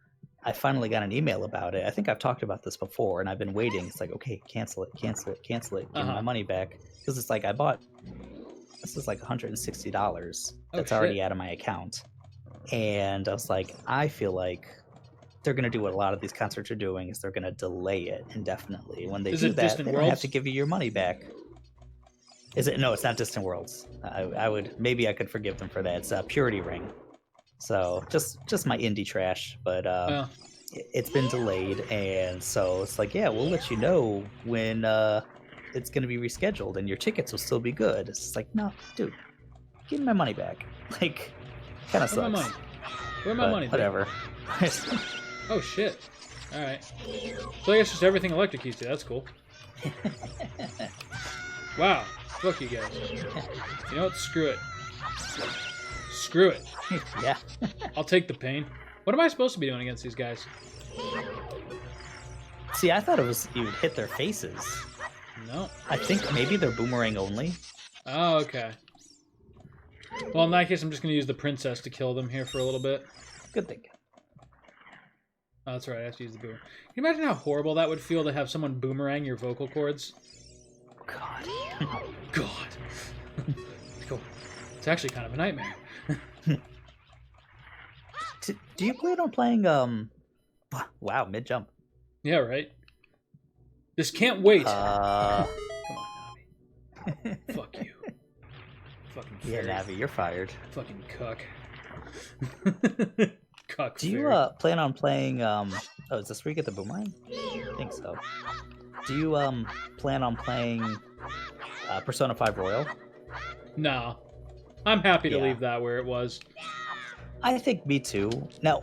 I finally got an email about it. I think I've talked about this before, and I've been waiting. It's like, okay, cancel it, give me my money back, because it's like I bought. This is like $160. That's already shit. out of my account, and I was like, I feel like they're gonna do what a lot of these concerts are doing is they're gonna delay it indefinitely. When they Is do it that, Distant they don't have Worlds? to give you your money back. Is it? No, it's not Distant Worlds. I would maybe I could forgive them for that. It's Purity Ring. So just my indie trash, but Well, it's been delayed, and so it's like, yeah, we'll let you know when it's going to be rescheduled, and your tickets will still be good. It's just like, no, dude, give me my money back. Like, kind of where's my sucks. money? Where my but money? Whatever. Oh shit! All right. So I guess just everything electrocutes to. That's cool. Wow. Fuck you guys. You know what? Screw it. Screw it. Yeah. I'll take the pain. What am I supposed to be doing against these guys? See, I thought it was you would hit their faces. No. I think maybe they're boomerang only. Oh, okay. Well, in that case, I'm just going to use the princess to kill them here for a little bit. Good thing. Oh, that's right. I have to use the boomerang. Can you imagine how horrible that would feel to have someone boomerang your vocal cords? God. God. Cool. It's actually kind of a nightmare. Do you plan on playing wow, mid jump? Yeah, right? This can't wait. Come on, Navi. Fuck you. Fucking Yeah, fairy. Navi, you're fired. Fucking cuck. Cuck Do you fairy. plan on playing oh, is this where you get the boomerang? think so. Do you plan on playing Persona 5 Royal? No. I'm happy to Yeah. leave that where it was. I think me too. Now,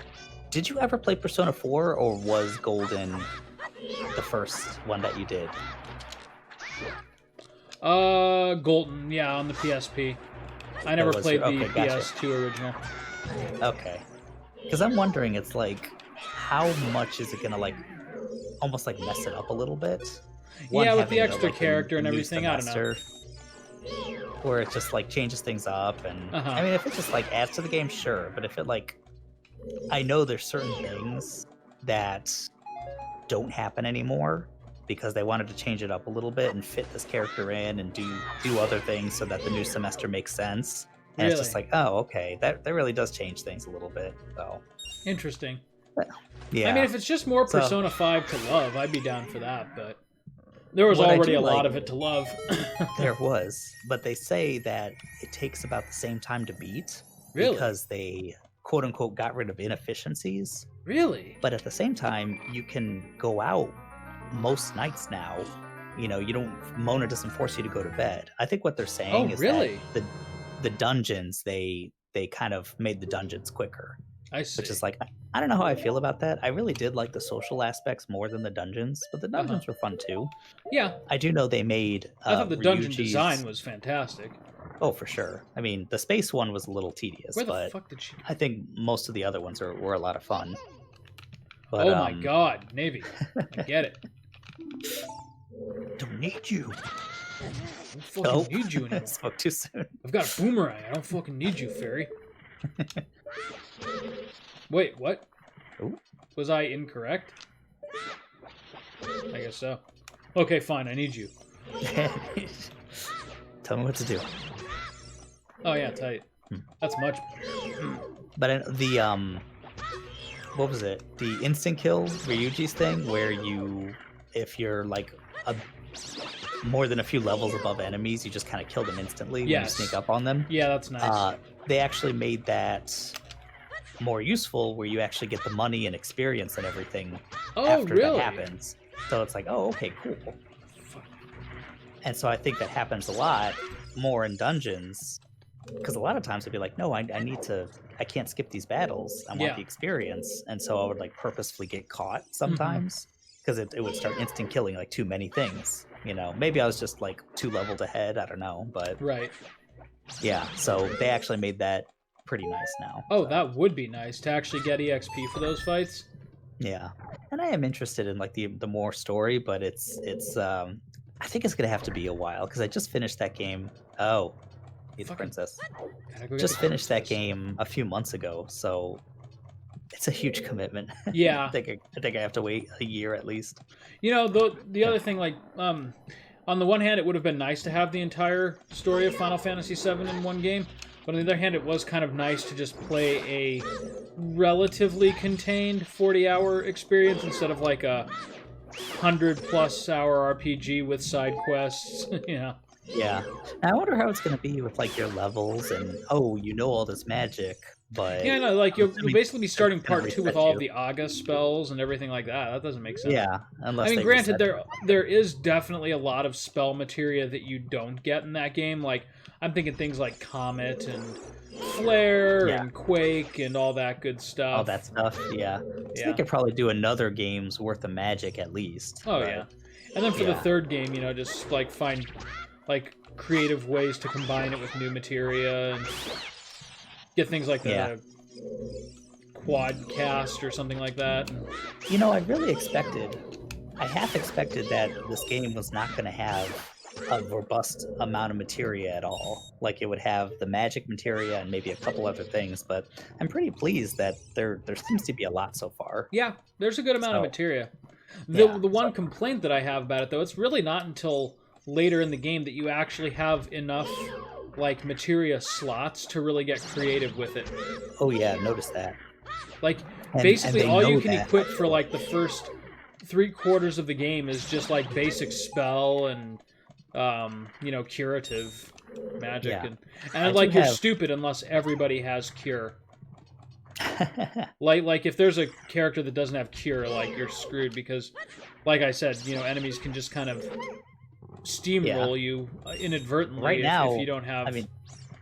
did you ever play Persona 4, or was Golden the first one that you did? Golden, yeah, on the PSP. I never played the PS2 original. Okay. Because I'm wondering, it's like, how much is it gonna like, almost like mess it up a little bit? Yeah, with the extra character and everything, I don't know. Where it just like changes things up, and I mean, if it just like adds to the game, sure. But if it like, I know there's certain things that don't happen anymore because they wanted to change it up a little bit and fit this character in and do other things so that the new semester makes sense. And it's just like, oh, okay, that really does change things a little bit. So interesting. Yeah. I mean, if it's just more Persona 5 to love, I'd be down for that, but there was already a lot of it to love. There was, but they say that it takes about the same time to beat. Really? Because they, quote unquote, got rid of inefficiencies. Really? But at the same time, you can go out most nights now. You know, Mona doesn't force you to go to bed. I think what they're saying is that the dungeons, they kind of made the dungeons quicker. I see. Which is like, I don't know how I feel about that. I really did like the social aspects more than the dungeons, but the dungeons were fun too. Yeah. I do know they made I thought the dungeon design was fantastic. Oh, for sure. I mean, the space one was a little tedious, but fuck did she... I think most of the other ones were a lot of fun. But, oh my god, Navy. I get it. Don't need you. I don't fucking need you anymore. Spoke too soon. I've got a boomerang. I don't fucking need you, fairy. Wait, what? Ooh. Was I incorrect? I guess so. Okay, fine. I need you. Tell me what to do. Oh yeah, tight. That's much better. But the what was it? The instant kill Ryuji's thing, where if you're like more than a few levels above enemies, you just kind of kill them instantly when you sneak up on them. Yeah, that's nice. They actually made that more useful, where you actually get the money and experience and everything after that happens. So it's like, oh, okay, cool. And so I think that happens a lot more in dungeons, because a lot of times I'd be like, no, I can't skip these battles. I want the experience. And so I would like purposefully get caught sometimes, because it would start instant killing like too many things. You know, maybe I was just like 2 levels ahead. I don't know, but yeah. So they actually made that pretty nice now. Oh, so. That would be nice to actually get EXP for those fights. Yeah, and I am interested in like the more story, but it's I think it's gonna have to be a while, because I just finished that game. Oh, it's princess. Just finished that game a few months ago, so it's a huge commitment. Yeah, I think I have to wait a year at least. You know, the other thing, like, on the one hand, it would have been nice to have the entire story of Final Fantasy VII in one game, but on the other hand, it was kind of nice to just play a relatively contained 40-hour experience instead of like a 100+ hour RPG with side quests. You know. Yeah. Now, I wonder how it's going to be with like your levels and all this magic, but yeah, no, like you'll basically be starting part 2 with all of the Aga spells and everything like that. That doesn't make sense. Yeah, unless I mean, granted, there is definitely a lot of spell materia that you don't get in that game. Like I'm thinking things like Comet and Flare and Quake and all that good stuff. All that stuff, yeah. So they could probably do another game's worth of magic at least. Oh yeah, and then for the third game, you know, just like find like creative ways to combine it with new materia and get things like the quad cast or something like that. You know, I half expected that this game was not going to have a robust amount of materia at all. Like it would have the magic materia and maybe a couple other things, but I'm pretty pleased that there seems to be a lot so far. Yeah, there's a good amount of materia. The one complaint that I have about it, though, it's really not until later in the game that you actually have enough like materia slots to really get creative with it. Oh yeah, notice that. Like basically all you can equip for like the first 3/4 of the game is just like basic spell and you know, curative magic, and like you're stupid unless everybody has cure. like if there's a character that doesn't have cure, like you're screwed, because like I said, enemies can just kind of steamroll you inadvertently Right now, if you don't have I mean,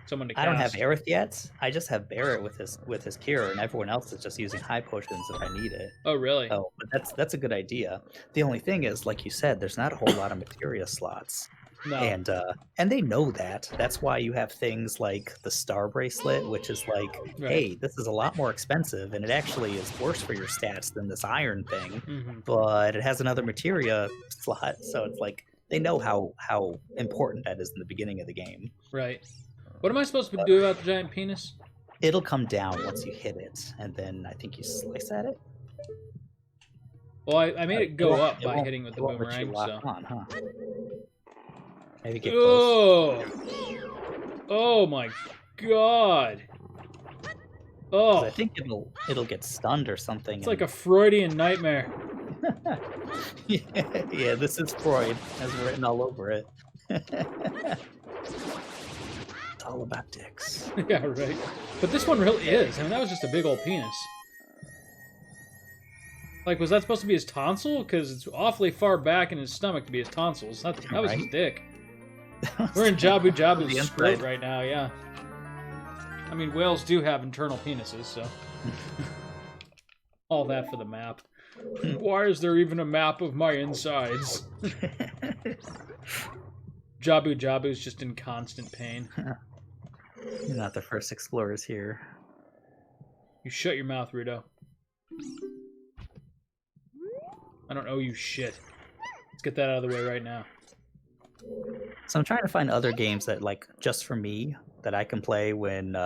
someone to cast. I don't have Aerith yet. I just have Barrett with his cure, and everyone else is just using high potions if I need it. Oh, really? Oh, but that's a good idea. The only thing is, like you said, there's not a whole lot of materia slots. No. And they know that. That's why you have things like the Star Bracelet, which is like, hey, this is a lot more expensive, and it actually is worse for your stats than this iron thing, but it has another materia slot, so it's like they know how important that is in the beginning of the game. Right. What am I supposed to do about the giant penis? It'll come down once you hit it, and then I think you slice at it. Well, I made it go up by hitting with the boomerang, so... on, huh? Maybe get close. Oh my god! Oh, I think it'll get stunned or something. It's like a Freudian nightmare. yeah, this is Freud, as written all over it. It's all about dicks. Yeah, right. But this one really is. I mean, that was just a big old penis. Like, was that supposed to be his tonsil? Because it's awfully far back in his stomach to be his tonsils. That was his dick. We're in Jabu-Jabu's scrot right now, yeah. I mean, whales do have internal penises, so... All that for the map. Why is there even a map of my insides? Jabu-Jabu's just in constant pain. You're not the first explorers here. You shut your mouth, Rudo. I don't owe you shit. Let's get that out of the way right now. So I'm trying to find other games that, like, just for me, that I can play when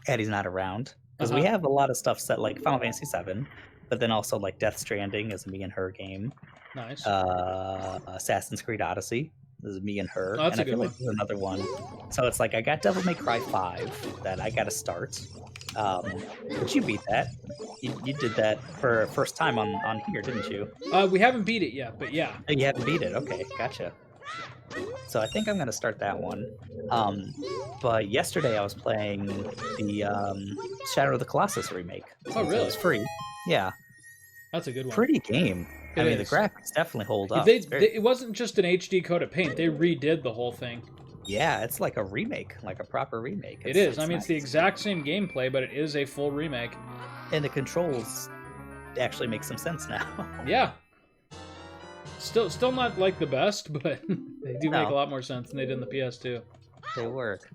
Addie's not around. Because we have a lot of stuff set, like Final Fantasy VII, but then also, like, Death Stranding is a me and her game. Nice. Assassin's Creed Odyssey. This is me and her. Oh, that's and a good one. like there's another one. So it's like I got Devil May Cry 5 that I gotta start. But you beat that. You did that for first time on here, didn't you? We haven't beat it yet, but yeah. Oh, you haven't beat it. Okay, gotcha. So I think I'm gonna start that one. But yesterday I was playing the Shadow of the Colossus remake. Oh, really? It was free. Yeah. That's a good one. Pretty game. I mean, the graphics definitely hold up. It wasn't just an HD coat of paint. They redid the whole thing. Yeah, it's like a remake, like a proper remake. It is. I mean, it's the exact same gameplay, but it is a full remake. And the controls actually make some sense now. Yeah. Still not like the best, but they do make a lot more sense than they did in the PS2. They work.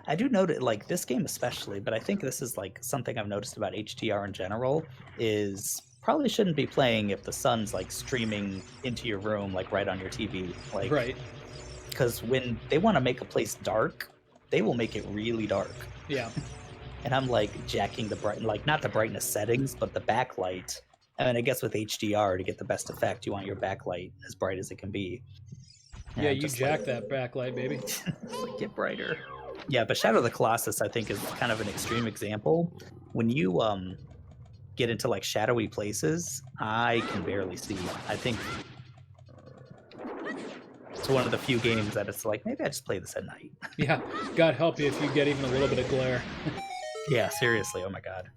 I do note like this game especially, but I think this is like something I've noticed about HDR in general is probably shouldn't be playing if the sun's like streaming into your room, like right on your TV. Like, right. Because when they want to make a place dark, they will make it really dark. Yeah. And I'm like jacking the not the brightness settings, but the backlight. I mean, I guess with HDR to get the best effect, you want your backlight as bright as it can be. And yeah, you jack that backlight, baby. Get brighter. Yeah, but Shadow of the Colossus, I think, is kind of an extreme example. When you get into like shadowy places, I can barely see. I think it's one of the few games that it's like, maybe I just play this at night. Yeah, God help you if you get even a little bit of glare. Yeah, seriously. Oh my god.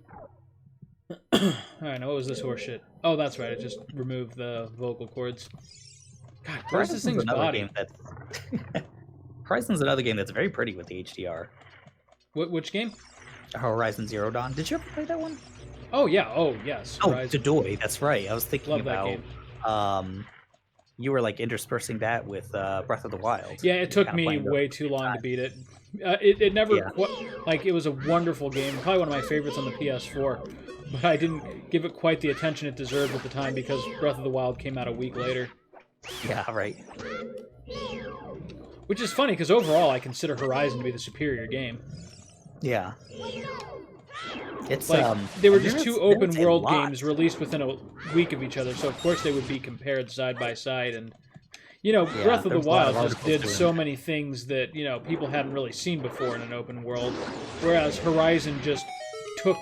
Alright, now what was this horseshit? Oh, that's right. I just removed the vocal cords. God, where's this thing's body? Horizon's another game that's very pretty with the HDR. Which game? Horizon Zero Dawn. Did you ever play that one? Oh, yeah. Oh, yes. Oh, Dodoy. That's right. I was thinking Love about... that game. You were like interspersing that with Breath of the Wild. Yeah, it took me way too long to beat it. It never... Like, it was a wonderful game. Probably one of my favorites on the PS4. But I didn't give it quite the attention it deserved at the time because Breath of the Wild came out a week later. Yeah, right. Which is funny, because overall I consider Horizon to be the superior game. Yeah. It's like, they were just two open-world games released within a week of each other, so of course they would be compared side by side. And, you know, Breath of the Wild just did so many things that, you know, people hadn't really seen before in an open world, whereas Horizon just took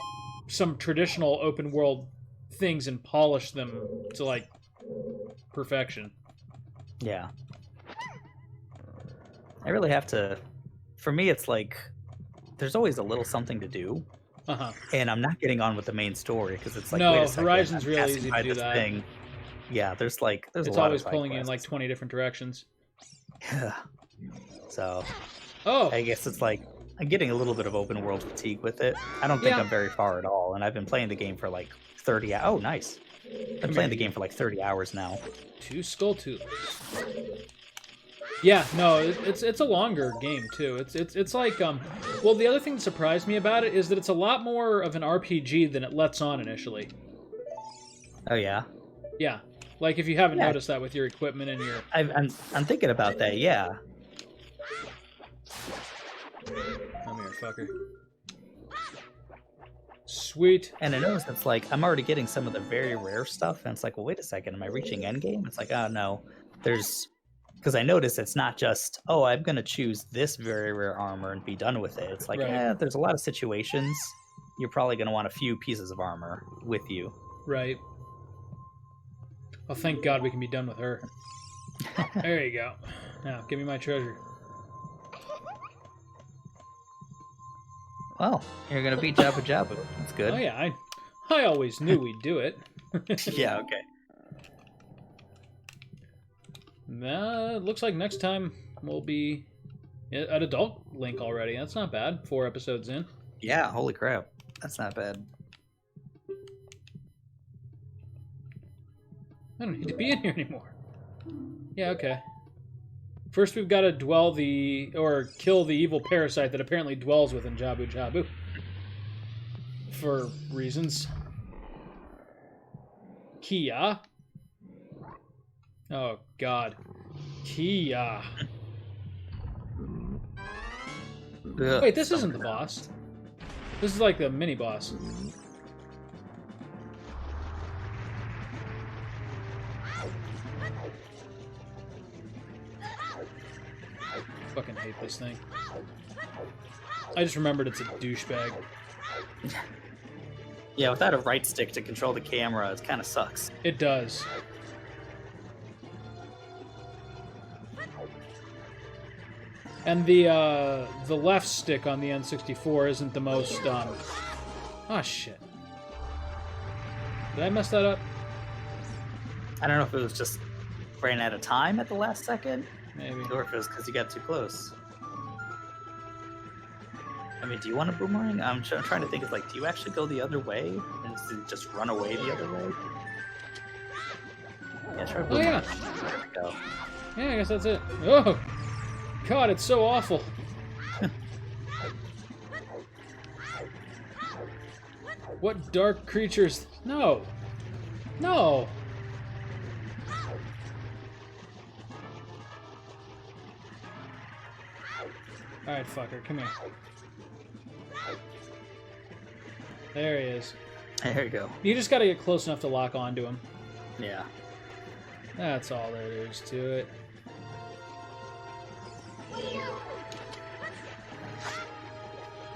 some traditional open-world things and polished them to, like, perfection. Yeah. I really have to... For me, it's like, there's always a little something to do. And I'm not getting on with the main story, because it's like, no, wait a second, Horizon's really easy to do that. Thing. Yeah, there's It's a lot of always side pulling you in like quests. 20 different directions. So Oh, I guess it's like I'm getting a little bit of open world fatigue with it. I don't think yeah. I'm very far at all, and I've been playing the game for like 30. Oh, nice! I've been playing the game for like 30 hours now. 2 skull tools. Yeah, no, it's a longer game too. It's like well, the other thing that surprised me about it is that it's a lot more of an RPG than it lets on initially. Oh yeah, Yeah, like if you haven't yeah. noticed that with your equipment and your I'm thinking about that. Yeah. come here, fucker. Sweet. And I noticed it's like I'm already getting some of the very rare stuff, and it's like, well, wait a second, am I reaching endgame? It's like, oh no, there's because I noticed it's not just I'm gonna choose this very rare armor and be done with it. It's like, Right. there's a lot of situations you're probably gonna want a few pieces of armor with you. Right. Oh, thank God we can be done with her. There you go. Now, give me my treasure. Well, you're gonna beat Jabu-Jabu. That's good. Oh yeah, I always knew we'd do it. Yeah. Okay. Looks like next time we'll be at Adult Link already. That's not bad. 4 episodes in. Yeah. Holy crap. That's not bad. I don't need to be in here anymore. Yeah, okay. First we've got to kill the evil parasite that apparently dwells within Jabu-Jabu. For reasons. Kia? Oh, God. Kia. Ugh, Wait, this isn't the boss. This is like the mini-boss. Fucking hate this thing. I just remembered it's a douchebag. Yeah, without a right stick to control the camera, it kind of sucks. It does. And the left stick on the N64 isn't the most ah, shit. Did I mess that up? I don't know if it was just ran out of time at the last second, Maybe. or if it was because you got too close. I mean, do you want a boomerang? I'm trying to think. It's like, do you actually go the other way and just run away the other way? Yeah, try Oh, boomerang. yeah. There we go. Yeah, I guess that's it. Oh! God, it's so awful. What dark creatures? No! No! Alright, fucker, come here. There he is. There you go. You just gotta get close enough to lock onto him. Yeah. That's all there is to it.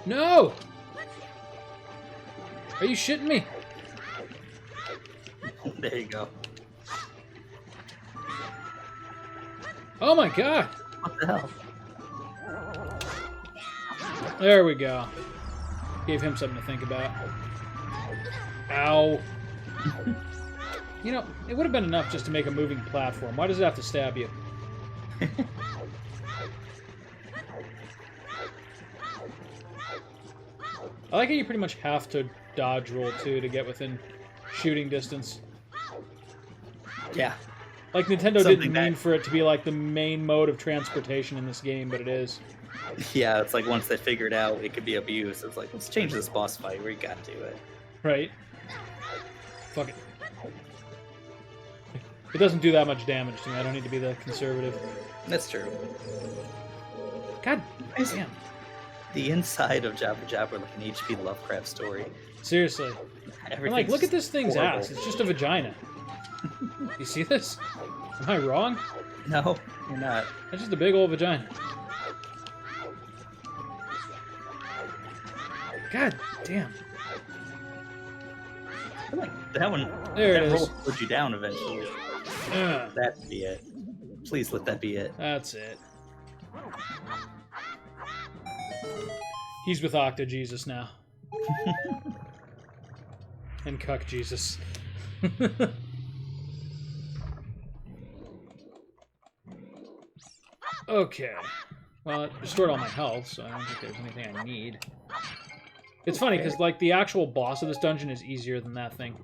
No! Are you shitting me? There you go. Oh my god! What the hell? There we go. Gave him something to think about. Ow. You know, it would have been enough just to make a moving platform. Why does it have to stab you? I like how you pretty much have to dodge roll, too, to get within shooting distance. Yeah. Like, Nintendo Something didn't mean for it to be, like, the main mode of transportation in this game, but it is. Yeah, it's like once they figured out it could be abused, it's like, let's change this boss fight where you gotta do it. Right? Fuck it. It doesn't do that much damage to me. I don't need to be that conservative. That's true. God damn. The inside of Jabu-Jabu like an H.P. Lovecraft story. Seriously. I'm like, look at this thing's horrible. ass. It's just a vagina. You see this? Am I wrong? No, you're not. It's just a big old vagina. God damn. I feel like that one. There that it roll is. put you down eventually. That'd be it. Please let that be it. That's it. He's with Octa Jesus now. And Cuck Jesus. Okay. Well, it restored all my health, so I don't think there's anything I need. It's funny, because, like, the actual boss of this dungeon is easier than that thing.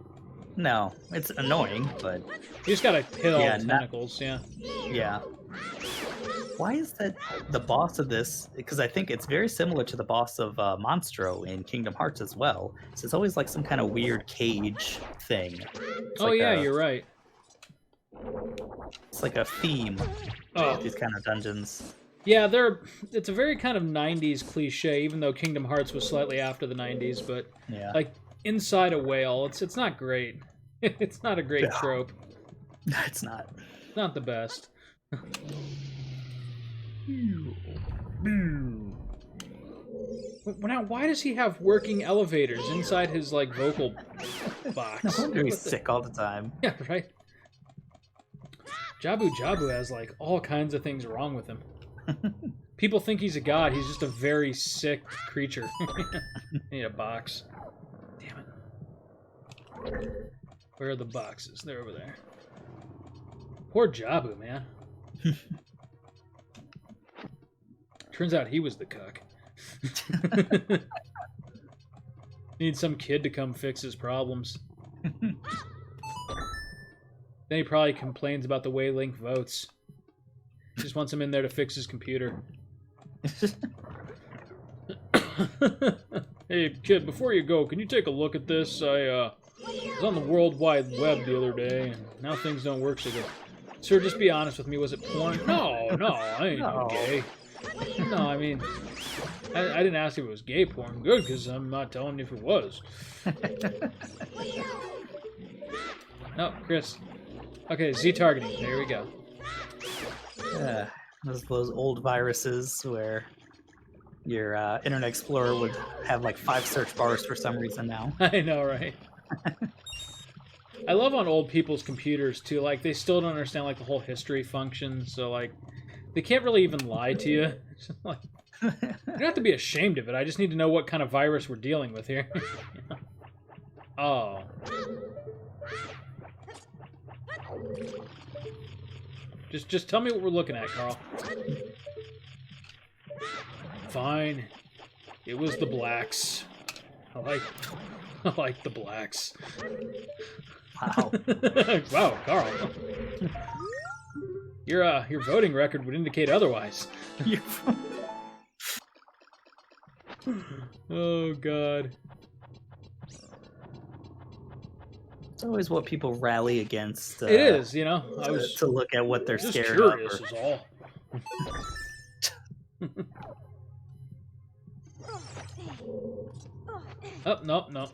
No, it's annoying, but... You just gotta hit all the tentacles, yeah. Yeah. Why is that the boss of this? Because I think it's very similar to the boss of Monstro in Kingdom Hearts as well. So it's always like some kind of weird cage thing. It's oh, like yeah, you're right. It's like a theme of these kind of dungeons. Yeah, it's a very kind of 90s cliche, even though Kingdom Hearts was slightly after the 90s, but yeah. like inside a whale, it's not great. It's not a great trope. It's not. Not the best. Now, why does he have working elevators inside his like vocal box? No wonder he's sick all the time. Yeah, right. Jabu-Jabu has like all kinds of things wrong with him. People think he's a god. He's just a very sick creature. Need a box. Damn it. Where are the boxes? They're over there. Poor Jabu, man. Turns out he was the cuck. Need some kid to come fix his problems. Then he probably complains about the way Link votes. Just wants him in there to fix his computer. Hey, kid, before you go, can you take a look at this? I was on the World Wide Web the other day, and now things don't work so good. Sir, just be honest with me. Was it porn? No, I ain't gay. No, I mean, I didn't ask if it was gay porn. Good, because I'm not telling you if it was. No, Chris. Okay, Z-targeting. There we go. Yeah, those old viruses where your Internet Explorer would have like 5 search bars for some reason now. I know, right? I love on old people's computers too. Like they still don't understand like the whole history function, so like they can't really even lie to you. It's just, like, you don't have to be ashamed of it. I just need to know what kind of virus we're dealing with here. Oh. Just tell me what we're looking at, Carl. Fine. It was the blacks. I like the blacks. Wow. Wow, Carl. Your voting record would indicate otherwise. Oh God. It's always what people rally against. It is, you know. I was to look at what they're just scared curious of. Is all. Oh, no.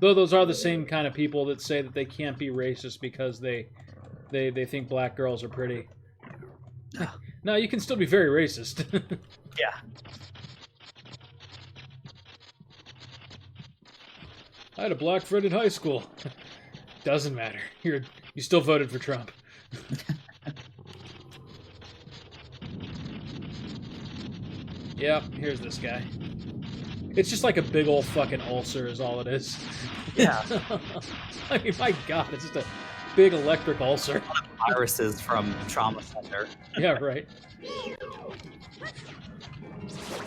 Though those are the same kind of people that say that they can't be racist because they think black girls are pretty. No, you can still be very racist. Yeah. I had a black friend in high school. Doesn't matter. You still voted for Trump. Yeah, here's this guy. It's just like a big old fucking ulcer is all it is. Yeah. I mean, my God, it's just a big electric ulcer. Viruses from Trauma Center. Yeah, right.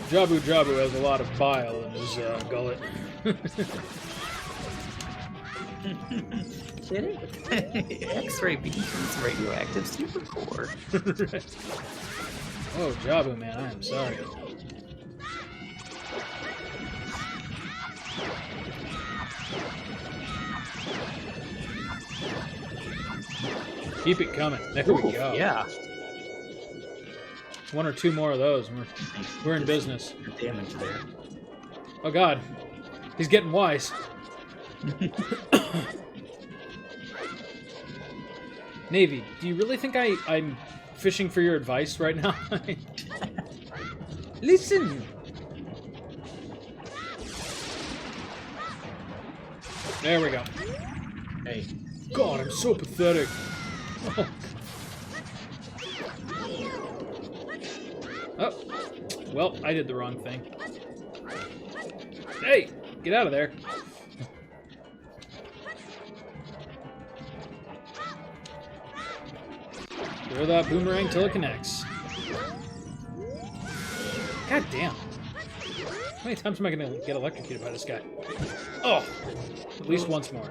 Jabu-Jabu has a lot of bile in his gullet. X-ray beams, radioactive supercore. Oh, Jabu, man, I am sorry. Keep it coming. There we go. Yeah. 1 or 2 more of those. We're in business. Damage there. Oh God, he's getting wise. Navy, do you really think I'm fishing for your advice right now? Listen. There we go. Hey. God, I'm so pathetic. Oh. Oh. Well, I did the wrong thing. Hey, get out of there. Throw that boomerang till it connects. God damn. How many times am I going to get electrocuted by this guy? Oh! At least once more.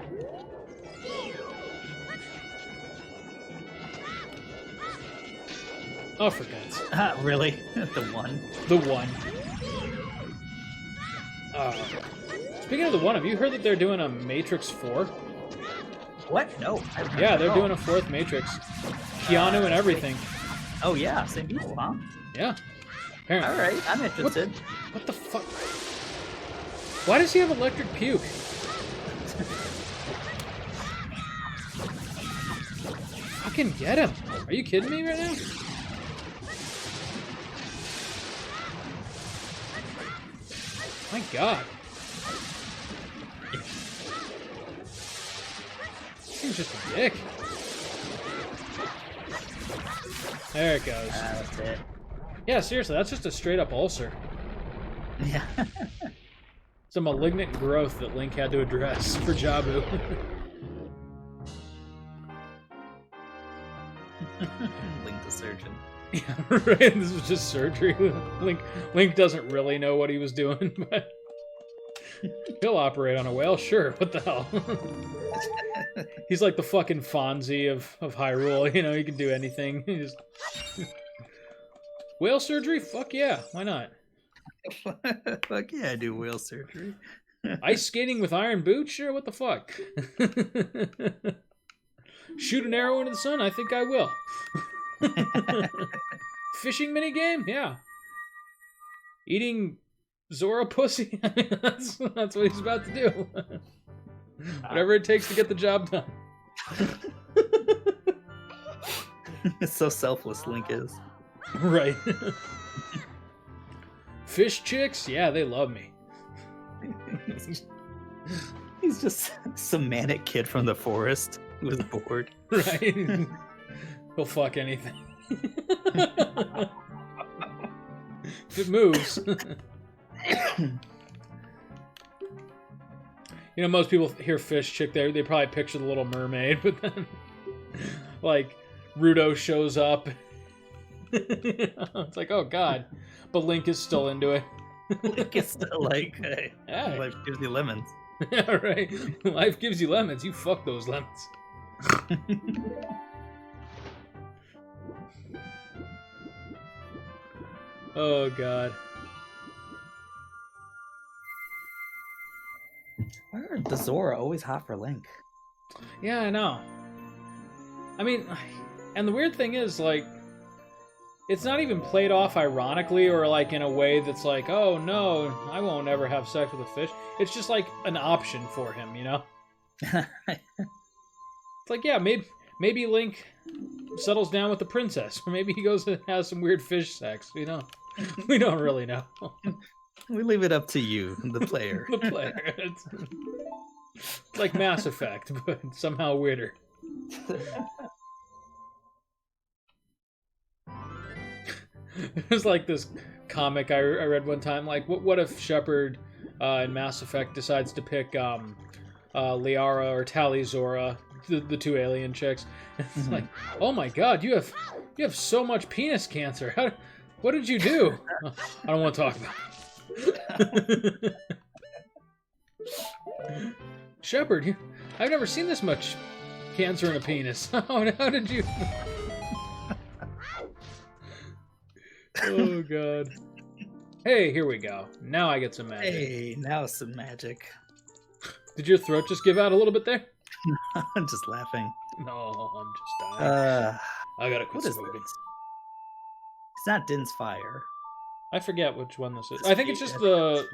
Oh, for God's sake. Really? The one? The one. Speaking of the one, have you heard that they're doing a Matrix 4? What? No. Yeah, they're doing a 4th Matrix. Keanu and everything. Oh, yeah. Same people, huh? Yeah. Apparently. Alright, I'm interested. What the fuck? Why does he have electric puke? Fucking get him. Are you kidding me right now? My God. He's just a dick. There it goes. That's it. Yeah, seriously, that's just a straight up ulcer. Yeah. It's a malignant growth that Link had to address for Jabu. Link the surgeon. Yeah, right. This was just surgery. Link doesn't really know what he was doing, but he'll operate on a whale. Sure, what the hell? He's like the fucking Fonzie of Hyrule. You know, he can do anything. He just... Whale surgery? Fuck yeah, why not? Fuck yeah, I do whale surgery. Ice skating with iron boots? Sure, what the fuck? Shoot an arrow into the sun? I think I will. Fishing minigame? Yeah. Eating Zora pussy? I mean, that's what he's about to do. Whatever it takes to get the job done. It's so selfless, Link is. Right. Fish chicks? Yeah, they love me. He's just some manic kid from the forest who was bored. Right. He'll fuck anything. If it moves. You know, most people hear fish chick there, they probably picture the Little Mermaid, but then, like, Rudo shows up. It's like, oh god. But Link is still into it. Link is still like, hey, Hey. life gives you lemons. Yeah, right. Life gives you lemons. You fuck those lemons. Oh god. Why are the Zora always hot for Link? Yeah, I know. I mean, and the weird thing is, like, it's not even played off ironically or, like, in a way that's like, oh, no, I won't ever have sex with a fish. It's just, like, an option for him, you know? It's like, yeah, maybe Link settles down with the princess. Or maybe he goes and has some weird fish sex, you know? We don't really know. We leave it up to you, the player. The player. It's like Mass Effect, but somehow weirder. There's like this comic I read one time, like, what if Shepard in Mass Effect decides to pick Liara or Tali-Zora, the two alien chicks? It's like, oh my god, you have so much penis cancer. What did you do? I don't want to talk about it. Shepard, I've never seen this much cancer in a penis. How did you... Oh god. Hey, here we go. Now I get some magic. Hey, now some magic. Did your throat just give out a little bit there? I'm just laughing. No, I'm just dying. I gotta quit what is smoking. this? It's not Din's Fire. I forget which one this is. I think it's just the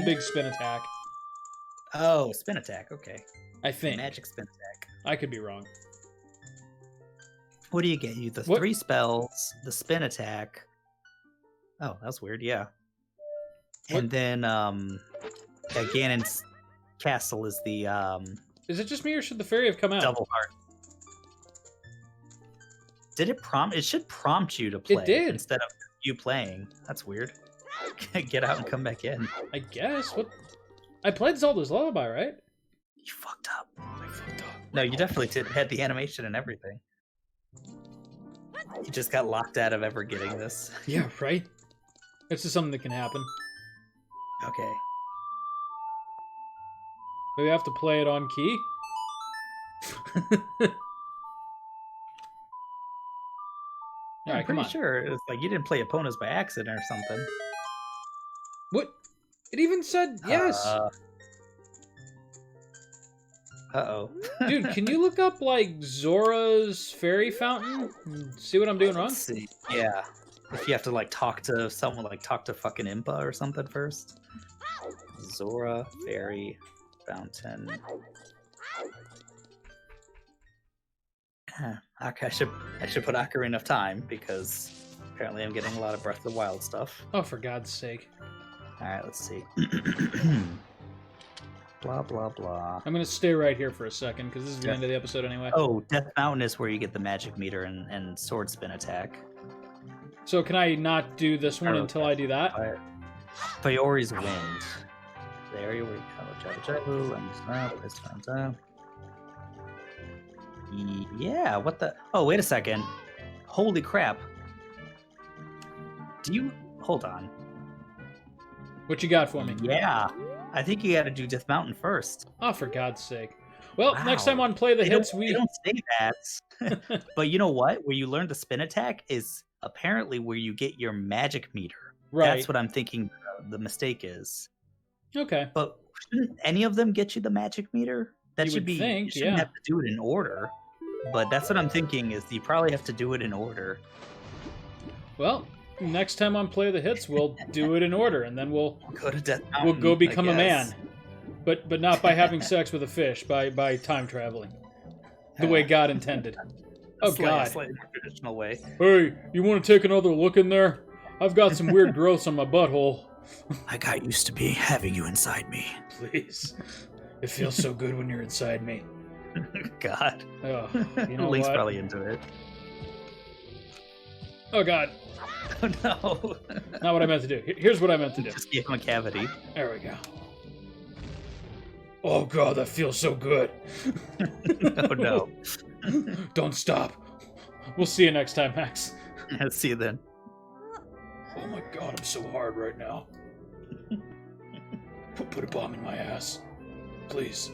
big spin attack. Oh, spin attack. Okay. I think. Magic spin attack. I could be wrong. What do you get? You the 3 spells, the spin attack. Oh, that's weird. Yeah. What? And then Ganon's castle is the Is it just me or should the fairy have come out? double heart. Did it prompt? It should prompt you to play. It did. Instead of you playing. That's weird. Get out and come back in. I guess. What? I played Zelda's Lullaby, right? You fucked up. I fucked up. No, you definitely did. Had the animation and everything. He just got locked out of ever getting this. Yeah, right? It's just something that can happen. Okay. Do we have to play it on key? Alright, come I'm on. pretty sure it's like you didn't play opponents by accident or something. What? It even said yes. Uh-oh. Dude, can you look up, like, Zora's Fairy Fountain? And see what I'm doing wrong? Let's see. Yeah. If you have to, like, talk to someone, like, talk to fucking Impa or something first. Zora Fairy Fountain. Okay, I should put Ocarina of Time, because apparently I'm getting a lot of Breath of the Wild stuff. Oh, for God's sake. Alright, let's see. Blah, blah, blah. I'm gonna stay right here for a second, because this is the end of the episode anyway. Oh, Death Mountain is where you get the magic meter and sword spin attack. So can I not do this one until I do that? Fiori's Wind. There you go. Jabu-Jabu, and yeah, what the... Oh, wait a second. Holy crap. Do you... Hold on. What you got for me? Yeah. I think you gotta do Death Mountain first. Oh, for God's sake. Well, Wow. next time on Play the Hits, They don't say that. But you know what? Where you learn the spin attack is apparently where you get your magic meter. Right. That's what I'm thinking the mistake is. Okay. But shouldn't any of them get you the magic meter? That You should would be. think, you shouldn't yeah. have to do it in order. But that's what I'm thinking is you probably have to do it in order. Well, next time on Play the Hits, we'll do it in order, and then we'll Go to Death Mountain. go become I a guess. man. But not by having sex with a fish, by time traveling. The way God intended. Oh, God. Slightly more traditional way. Hey, you want to take another look in there? I've got some weird growths on my butthole. I got used to be having you inside me. Please. It feels so good when you're inside me. God. Oh, you know Link's what? probably into it. Oh, God. Oh no. Not what I meant to do. Here's what I meant to do. Just gave him a cavity. There we go. Oh, God, that feels so good. Oh no. Don't stop. We'll see you next time, Max. I'll see you then. Oh my God, I'm so hard right now. Put a bomb in my ass. Please.